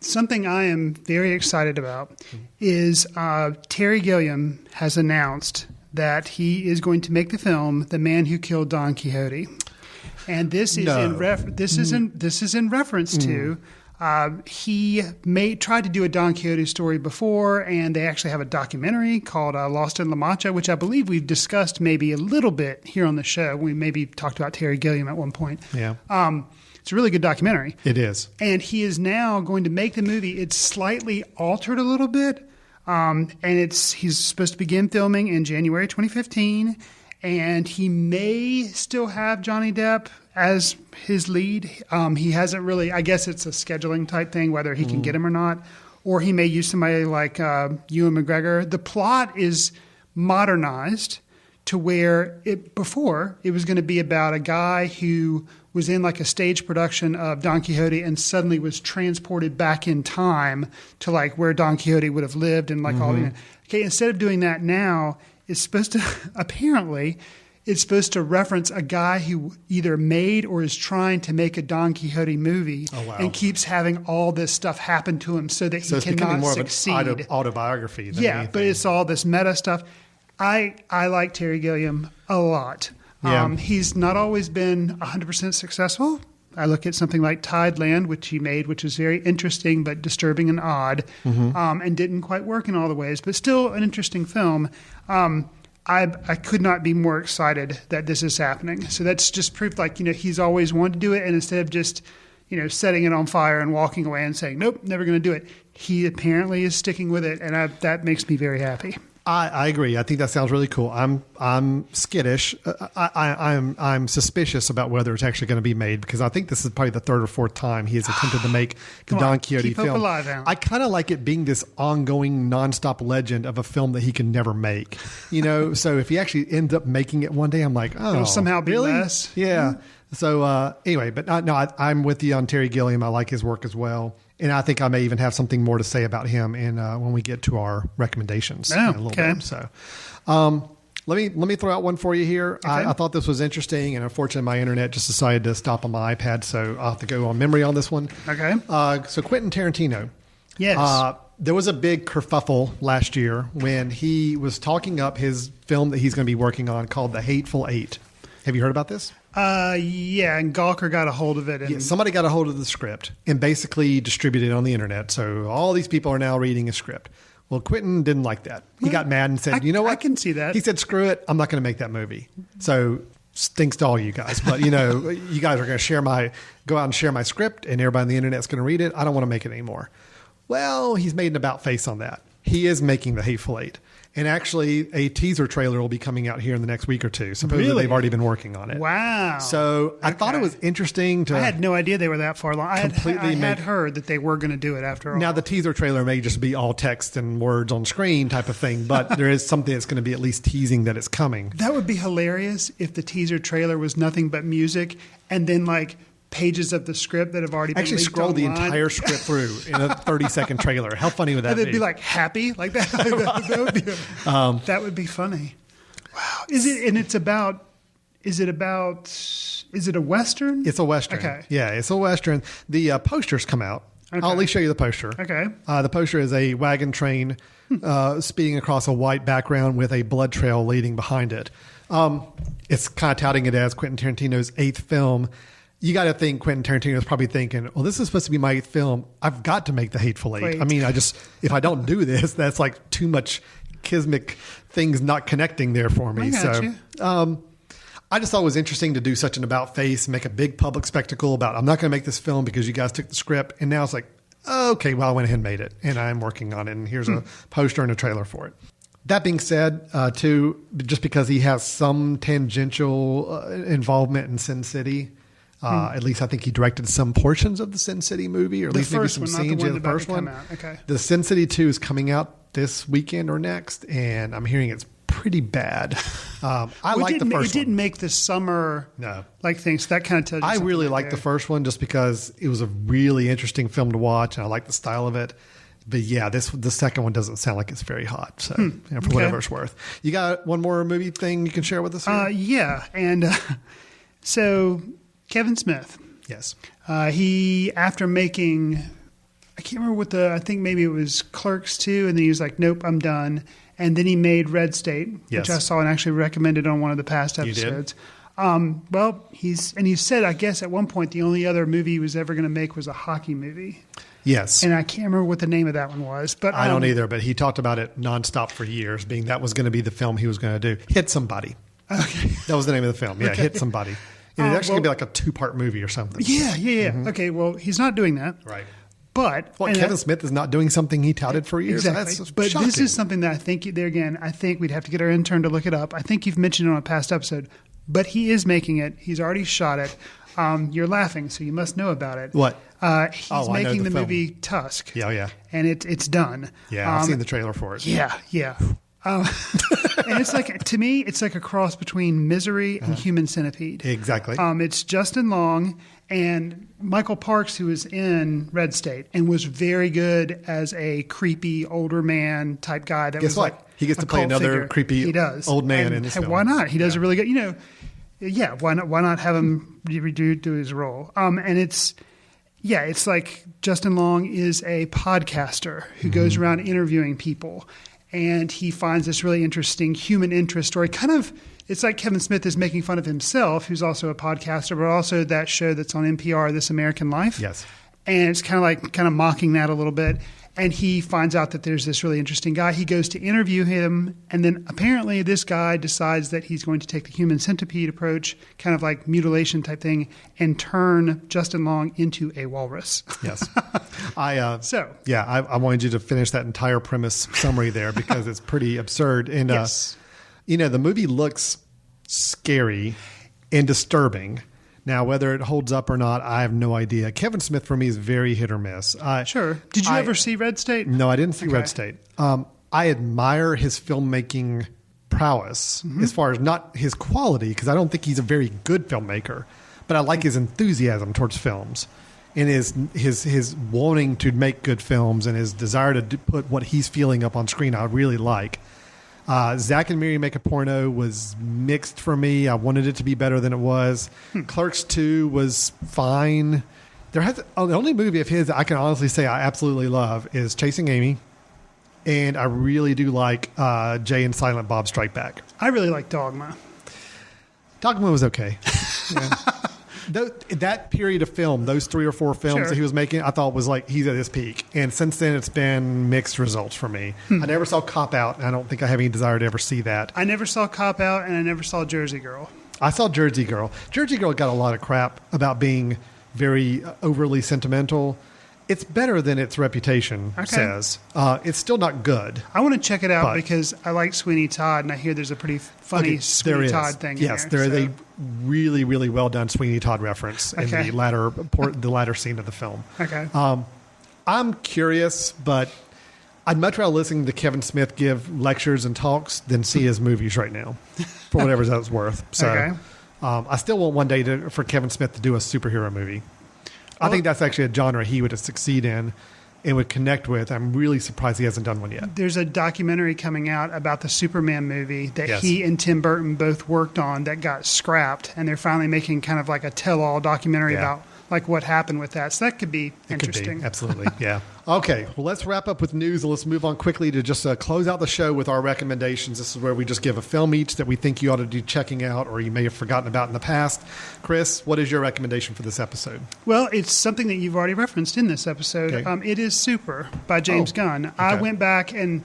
Speaker 3: something I am very excited about is Terry Gilliam has announced that he is going to make the film The Man Who Killed Don Quixote, and this is in reference to. He tried to do a Don Quixote story before, and they actually have a documentary called Lost in La Mancha, which I believe we've discussed maybe a little bit here on the show. We maybe talked about Terry Gilliam at one point.
Speaker 2: Yeah.
Speaker 3: It's a really good documentary.
Speaker 2: It is.
Speaker 3: And he is now going to make the movie. It's slightly altered a little bit, and he's supposed to begin filming in January 2015, and he may still have Johnny Depp as his lead. He hasn't really, I guess it's a scheduling type thing, whether he can get him or not, or he may use somebody like Ewan McGregor. The plot is modernized to where before it was going to be about a guy who was in like a stage production of Don Quixote and suddenly was transported back in time to like where Don Quixote would have lived and like all the, okay, instead of doing that now, it's supposed to apparently it's supposed to reference a guy who either made or is trying to make a Don Quixote movie and keeps having all this stuff happen to him so that he cannot succeed.
Speaker 2: More of an autobiography than anything.
Speaker 3: But it's all this meta stuff. I like Terry Gilliam a lot.
Speaker 2: Yeah.
Speaker 3: He's not always been 100% successful. I look at something like Tideland, which he made, which is very interesting but disturbing and odd, and didn't quite work in all the ways, but still an interesting film. I could not be more excited that this is happening. So that's just proof, like, he's always wanted to do it, and instead of just, setting it on fire and walking away and saying, nope, never going to do it, he apparently is sticking with it, and that makes me very happy.
Speaker 2: I agree. I think that sounds really cool. I'm skittish. I'm suspicious about whether it's actually going to be made because I think this is probably the third or fourth time he has attempted to make the Don Quixote
Speaker 3: keep
Speaker 2: film.
Speaker 3: Hope alive, Alan.
Speaker 2: I kind of like it being this ongoing, nonstop legend of a film that he can never make. So if he actually ends up making it one day, I'm like, oh,
Speaker 3: it'll somehow be
Speaker 2: really?
Speaker 3: less.
Speaker 2: Yeah. So anyway, but I'm with you on Terry Gilliam. I like his work as well. And I think I may even have something more to say about him when we get to our recommendations in a little bit. So let me throw out one for you here. Okay. I thought this was interesting, and unfortunately my internet just decided to stop on my iPad, so I'll have to go on memory on this one.
Speaker 3: Okay.
Speaker 2: So Quentin Tarantino.
Speaker 3: Yes.
Speaker 2: There was a big kerfuffle last year when he was talking up his film that he's going to be working on called The Hateful Eight. Have you heard about this?
Speaker 3: Yeah, and Gawker got a hold of it. And
Speaker 2: somebody got a hold of the script and basically distributed it on the internet. So all these people are now reading a script. Well, Quentin didn't like that. He got mad and said, you know what?
Speaker 3: I can see that.
Speaker 2: He said, screw it. I'm not going to make that movie. So stinks to all you guys. But, you guys are going to go out and share my script and everybody on the internet's going to read it. I don't want to make it anymore. Well, he's made an about face on that. He is making The Hateful Eight. And actually, a teaser trailer will be coming out here in the next week or two. Supposedly,
Speaker 3: Really?
Speaker 2: they've already been working on it.
Speaker 3: Wow.
Speaker 2: So I thought it was interesting to...
Speaker 3: I had no idea they were that far along. I had heard that they were going to do it after all.
Speaker 2: Now, the teaser trailer may just be all text and words on screen type of thing, but there is something that's going to be at least teasing that it's coming.
Speaker 3: That would be hilarious if the teaser trailer was nothing but music and then like pages of the script that have already been
Speaker 2: Actually
Speaker 3: leaked
Speaker 2: scroll the
Speaker 3: online.
Speaker 2: entire script through in a 30-second trailer. How funny would that
Speaker 3: And
Speaker 2: be?
Speaker 3: it'd be like happy like that. That would be funny. Wow. Is it a Western?
Speaker 2: It's a Western.
Speaker 3: Okay.
Speaker 2: Yeah, it's a Western. The posters come out.
Speaker 3: Okay.
Speaker 2: I'll at least show you the poster.
Speaker 3: Okay.
Speaker 2: The poster is a wagon train speeding across a white background with a blood trail leading behind it. It's kind of touting it as Quentin Tarantino's 8th film. You got to think Quentin Tarantino is probably thinking, well, this is supposed to be my 8th film. I've got to make the Hateful Eight.
Speaker 3: Wait.
Speaker 2: I mean, if I don't do this, that's like too much kismic things not connecting there for me.
Speaker 3: I got you.
Speaker 2: I just thought it was interesting to do such an about face, make a big public spectacle about, I'm not going to make this film because you guys took the script. And now it's like, okay, well, I went ahead and made it and I'm working on it. And here's a poster and a trailer for it. That being said, too, just because he has some tangential involvement in Sin City, at least I think he directed some portions of the Sin City movie, or at least maybe some scenes in the first one.
Speaker 3: Okay.
Speaker 2: The Sin City 2 is coming out this weekend or next, and I'm hearing it's pretty bad. I like the first one.
Speaker 3: It didn't make the summer like thing, so that kind of tells you
Speaker 2: I
Speaker 3: something
Speaker 2: really
Speaker 3: right
Speaker 2: liked
Speaker 3: there.
Speaker 2: the first one just because it was a really interesting film to watch, and I like the style of it. But yeah, the second one doesn't sound like it's very hot. So for whatever it's worth. You got one more movie thing you can share with us here?
Speaker 3: Yeah. And so Kevin Smith.
Speaker 2: Yes.
Speaker 3: He, after making, I can't remember I think maybe it was Clerks 2, and then he was like, nope, I'm done. And then he made Red State, which I saw and actually recommended on one of the past episodes. Well, he said, I guess at one point the only other movie he was ever going to make was a hockey movie.
Speaker 2: Yes.
Speaker 3: And I can't remember what the name of that one was. But
Speaker 2: I don't either, but he talked about it nonstop for years, being that was going to be the film he was going to do. Hit Somebody.
Speaker 3: Okay.
Speaker 2: That was the name of the film. Yeah, Hit Somebody. And it's actually going to be like a 2-part movie or something.
Speaker 3: Yeah. Mm-hmm. Okay, well, he's not doing that.
Speaker 2: Right.
Speaker 3: But
Speaker 2: Kevin Smith is not doing something he touted for years.
Speaker 3: Exactly.
Speaker 2: That's
Speaker 3: but
Speaker 2: shocking.
Speaker 3: this is something that I think, there again, I think we'd have to get our intern to look it up. I think you've mentioned it on a past episode. But he is making it. He's already shot it. You're laughing, so you must know about it.
Speaker 2: What?
Speaker 3: He's making the movie Tusk.
Speaker 2: Yeah.
Speaker 3: And it's done.
Speaker 2: Yeah, I've seen the trailer for it.
Speaker 3: Yeah. And it's like, to me, it's like a cross between Misery and Human Centipede.
Speaker 2: Exactly.
Speaker 3: It's Justin Long and Michael Parks, who was in Red State and was very good as a creepy older man type guy. That
Speaker 2: Guess
Speaker 3: was
Speaker 2: what?
Speaker 3: like
Speaker 2: He gets
Speaker 3: a
Speaker 2: to play
Speaker 3: cult
Speaker 2: another
Speaker 3: figure.
Speaker 2: creepy
Speaker 3: He does.
Speaker 2: old man
Speaker 3: And
Speaker 2: in this film.
Speaker 3: Why not? He does a really good. Why not have him do his role? And it's like Justin Long is a podcaster who goes around interviewing people, and he finds this really interesting human interest story. Kind of, it's like Kevin Smith is making fun of himself, who's also a podcaster, but also that show that's on NPR, This American Life.
Speaker 2: Yes.
Speaker 3: And it's kind of mocking that a little bit. And he finds out that there's this really interesting guy. He goes to interview him, and then apparently this guy decides that he's going to take the human centipede approach, kind of like mutilation type thing, and turn Justin Long into a walrus.
Speaker 2: Yes. I wanted you to finish that entire premise summary there because it's pretty absurd. And,
Speaker 3: yes.
Speaker 2: The movie looks scary and disturbing. Now, whether it holds up or not, I have no idea. Kevin Smith, for me, is very hit or miss.
Speaker 3: Sure. Did you ever see Red State?
Speaker 2: No, I didn't see Red State. I admire his filmmaking prowess as far as not his quality, because I don't think he's a very good filmmaker, but I like his enthusiasm towards films and his wanting to make good films and his desire to put what he's feeling up on screen. I really like. Zach and Miri Make a Porno was mixed for me. I wanted it to be better than it was. Clerks 2 was fine. The only movie of his that I can honestly say I absolutely love is Chasing Amy. And I really do like Jay and Silent Bob Strike Back.
Speaker 3: I really like Dogma.
Speaker 2: Dogma was okay. Yeah. That period of film, those 3 or 4 films that he was making, I thought was like he's at his peak. And since then, it's been mixed results for me. I never saw Cop Out, and I don't think I have any desire to ever see that.
Speaker 3: I never saw Cop Out, and I never saw Jersey Girl.
Speaker 2: I saw Jersey Girl. Jersey Girl got a lot of crap about being very overly sentimental. It's better than its reputation says. It's still not good.
Speaker 3: I want to check it out because I like Sweeney Todd, and I hear there's a pretty funny Sweeney Todd thing.
Speaker 2: Yes,
Speaker 3: in
Speaker 2: there is
Speaker 3: so.
Speaker 2: a really, really well done Sweeney Todd reference in the latter scene of the film.
Speaker 3: Okay.
Speaker 2: I'm curious, but I'd much rather listen to Kevin Smith give lectures and talks than see his movies right now, for whatever that's worth. So, I still want one day for Kevin Smith to do a superhero movie. I think that's actually a genre he would succeed in and would connect with. I'm really surprised he hasn't done one yet.
Speaker 3: There's a documentary coming out about the Superman movie that he and Tim Burton both worked on that got scrapped, and they're finally making kind of like a tell-all documentary about like what happened with that. So that could be interesting.
Speaker 2: Could be. Absolutely, yeah. Okay, well, let's wrap up with news, and let's move on quickly to just close out the show with our recommendations. This is where we just give a film each that we think you ought to do checking out or you may have forgotten about in the past. Chris, what is your recommendation for this episode?
Speaker 3: Well, it's something that you've already referenced in this episode.
Speaker 2: Okay.
Speaker 3: It is Super by James Gunn.
Speaker 2: Okay.
Speaker 3: I went back and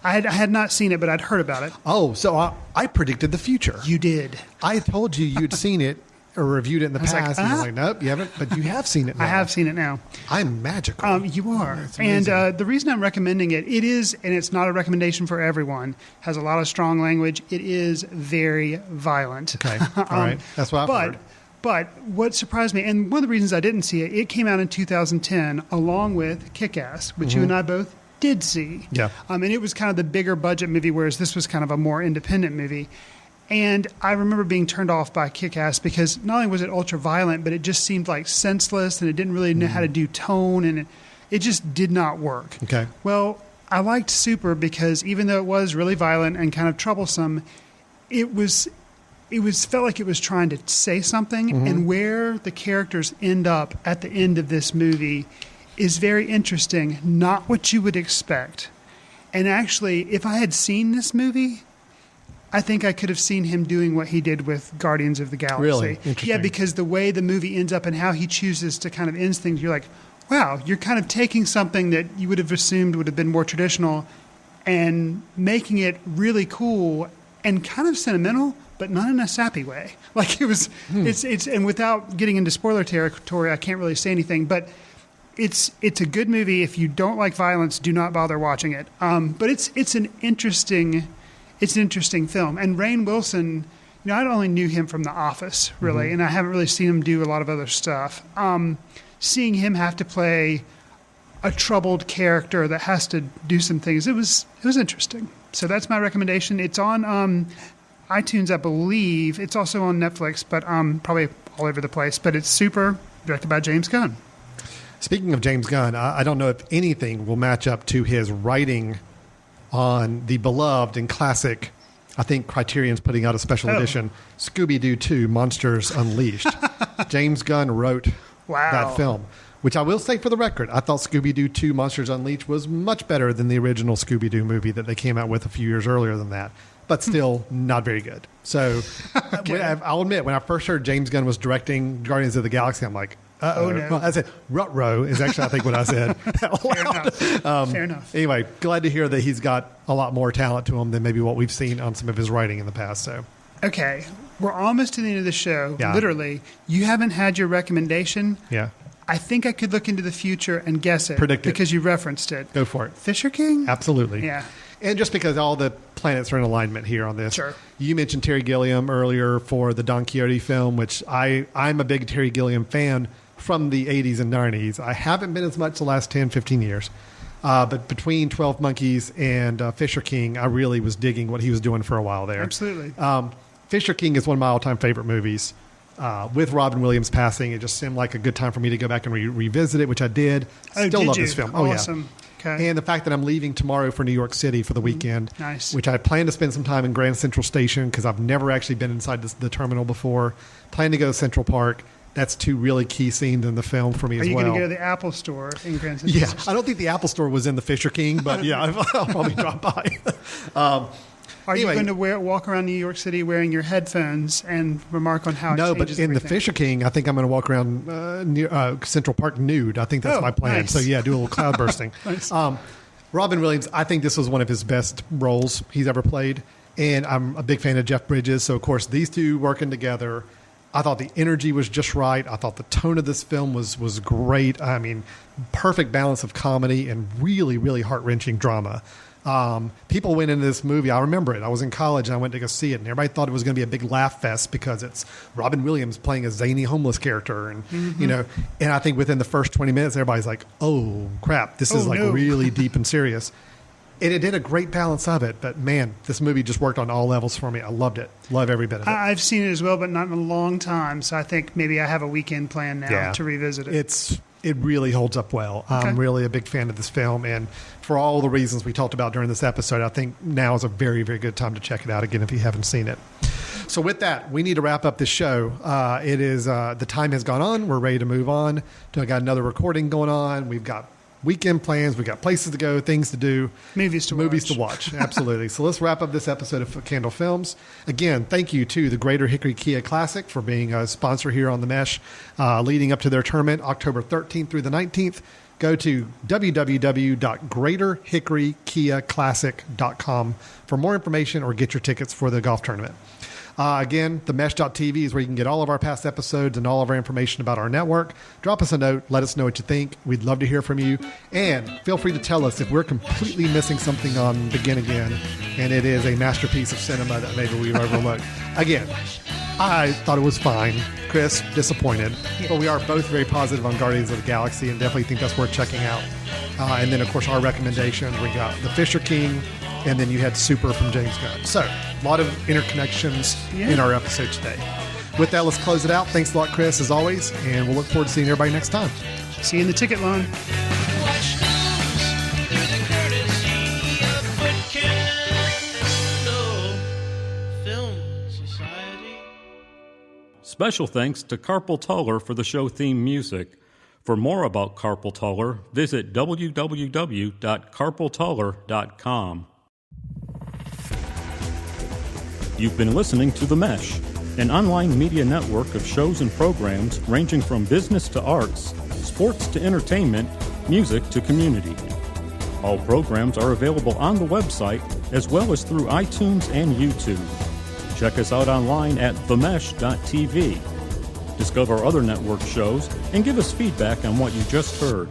Speaker 3: I had not seen it, but I'd heard about it.
Speaker 2: Oh, so I predicted the future.
Speaker 3: You did.
Speaker 2: I told you you'd seen it or reviewed it in the past.
Speaker 3: Like,
Speaker 2: and you're like, nope, you haven't, but you have seen it now.
Speaker 3: I have seen it now.
Speaker 2: I'm magical.
Speaker 3: You are. And the reason I'm recommending it is, and it's not a recommendation for everyone, has a lot of strong language. It is very violent.
Speaker 2: Okay. All right. That's what I've heard.
Speaker 3: But what surprised me, and one of the reasons I didn't see it, it came out in 2010 along with Kick-Ass, which you and I both did see.
Speaker 2: Yeah.
Speaker 3: And it was kind of the bigger budget movie, whereas this was kind of a more independent movie. And I remember being turned off by Kick-Ass because not only was it ultra violent, but it just seemed like senseless, and it didn't really know how to do tone, and it just did not work.
Speaker 2: Okay.
Speaker 3: Well, I liked Super because even though it was really violent and kind of troublesome, it felt like it was trying to say something, and where the characters end up at the end of this movie is very interesting, not what you would expect. And actually, if I had seen this movie, I think I could have seen him doing what he did with Guardians of the Galaxy.
Speaker 2: Really? Interesting.
Speaker 3: Yeah, because the way the movie ends up and how he chooses to kind of end things, you're like, wow, you're kind of taking something that you would have assumed would have been more traditional and making it really cool and kind of sentimental, but not in a sappy way. Like it was, it's and without getting into spoiler territory, I can't really say anything, but it's a good movie. If you don't like violence, do not bother watching it. But it's an interesting film. And Rainn Wilson, I only knew him from The Office, really, and I haven't really seen him do a lot of other stuff. Seeing him have to play a troubled character that has to do some things, it was interesting. So that's my recommendation. It's on iTunes, I believe. It's also on Netflix, but probably all over the place. But it's Super, directed by James Gunn.
Speaker 2: Speaking of James Gunn, I don't know if anything will match up to his writing on the beloved and classic, I think Criterion's putting out a special edition, Scooby-Doo 2, Monsters Unleashed. James Gunn wrote that film, which I will say for the record, I thought Scooby-Doo 2, Monsters Unleashed was much better than the original Scooby-Doo movie that they came out with a few years earlier than that, but still not very good. So I'll admit, when I first heard James Gunn was directing Guardians of the Galaxy, I'm like, uh-oh.
Speaker 3: No.
Speaker 2: Well, I said, Ruh-roh is actually, I think, what I said.
Speaker 3: Fair enough.
Speaker 2: Anyway, glad to hear that he's got a lot more talent to him than maybe what we've seen on some of his writing in the past. So,
Speaker 3: okay, we're almost to the end of the show.
Speaker 2: Yeah.
Speaker 3: Literally, you haven't had your recommendation.
Speaker 2: yeah,
Speaker 3: I think I could look into the future and guess it.
Speaker 2: Predict it.
Speaker 3: Because you referenced it.
Speaker 2: go for it.
Speaker 3: Fisher King?
Speaker 2: Absolutely.
Speaker 3: Yeah.
Speaker 2: And just because all the planets are in alignment here on this.
Speaker 3: Sure.
Speaker 2: You mentioned Terry Gilliam earlier for the Don Quixote film, which I'm a big Terry Gilliam fan from the 80s and 90s. I haven't been as much the last 10, 15 years. But between 12 Monkeys and Fisher King, I really was digging what he was doing for a while there.
Speaker 3: Absolutely.
Speaker 2: Fisher King is one of my all-time favorite movies. With Robin Williams passing, it just seemed like a good time for me to go back and revisit it, which I did. Still love this film.
Speaker 3: Awesome. Okay.
Speaker 2: And the fact that I'm leaving tomorrow for New York City for the weekend,
Speaker 3: Nice.
Speaker 2: which I plan to spend some time in Grand Central Station because I've never actually been inside the terminal before. Plan to go to Central Park. That's two really key scenes in the film for me as well.
Speaker 3: Are you going to go to the Apple Store in Grand Central?
Speaker 2: Yeah, I don't think the Apple Store was in the Fisher King, but yeah, I'll probably drop by.
Speaker 3: Are you going to walk around New York City wearing your headphones and remark on how it
Speaker 2: No, but
Speaker 3: changes
Speaker 2: in the
Speaker 3: everything?
Speaker 2: Fisher King, I think I'm going to walk around near Central Park nude. I think that's my plan.
Speaker 3: Nice.
Speaker 2: So yeah, do a little cloud bursting.
Speaker 3: Nice.
Speaker 2: Robin Williams, I think this was one of his best roles he's ever played. And I'm a big fan of Jeff Bridges. So, of course, these two working together, I thought the energy was just right. I thought the tone of this film was great. I mean, perfect balance of comedy and really, really heart-wrenching drama. People went into this movie. I remember it. I was in college and I went to go see it, and everybody thought it was going to be a big laugh fest because it's Robin Williams playing a zany homeless character, and and I think within the first 20 minutes, everybody's like, "Oh crap, this is really deep and serious." And it did a great balance of it, but man, this movie just worked on all levels for me. I loved it. Love every bit of it.
Speaker 3: I've seen it as well, but not in a long time. So I think maybe I have a weekend plan now to revisit it.
Speaker 2: It really holds up well.
Speaker 3: Okay.
Speaker 2: I'm really a big fan of this film, and for all the reasons we talked about during this episode, I think now is a very, very good time to check it out again if you haven't seen it. So with that, we need to wrap up this show. It is the time has gone on. We're ready to move on. We got another recording going on. We've got weekend plans. We've got places to go, things to do.
Speaker 3: Movies to
Speaker 2: watch. Absolutely. So let's wrap up this episode of Footcandle Films. Again, thank you to the Greater Hickory Kia Classic for being a sponsor here on The Mesh, leading up to their tournament, October 13th through the 19th. Go to www.greaterhickorykiaclassic.com for more information or get your tickets for the golf tournament. Again, themesh.tv is where you can get all of our past episodes and all of our information about our network. Drop us a note. Let us know what you think. We'd love to hear from you. And feel free to tell us if we're completely missing something on Begin Again and it is a masterpiece of cinema that maybe we've overlooked. Again, I thought it was fine. Chris, disappointed. But we are both very positive on Guardians of the Galaxy and definitely think that's worth checking out. And then, of course, our recommendations. We got The Fisher King, and then you had Super from James Gunn. So, a lot of interconnections in our episode today. With that, let's close it out. Thanks a lot, Chris, as always, and we'll look forward to seeing everybody next time.
Speaker 3: See you in the ticket line.
Speaker 1: Special thanks to Carpal Tuller for the show theme music. For more about Carpal Tuller, visit www.carpaltuller.com. You've been listening to The Mesh, an online media network of shows and programs ranging from business to arts, sports to entertainment, music to community. All programs are available on the website as well as through iTunes and YouTube. Check us out online at themesh.tv. Discover other network shows and give us feedback on what you just heard.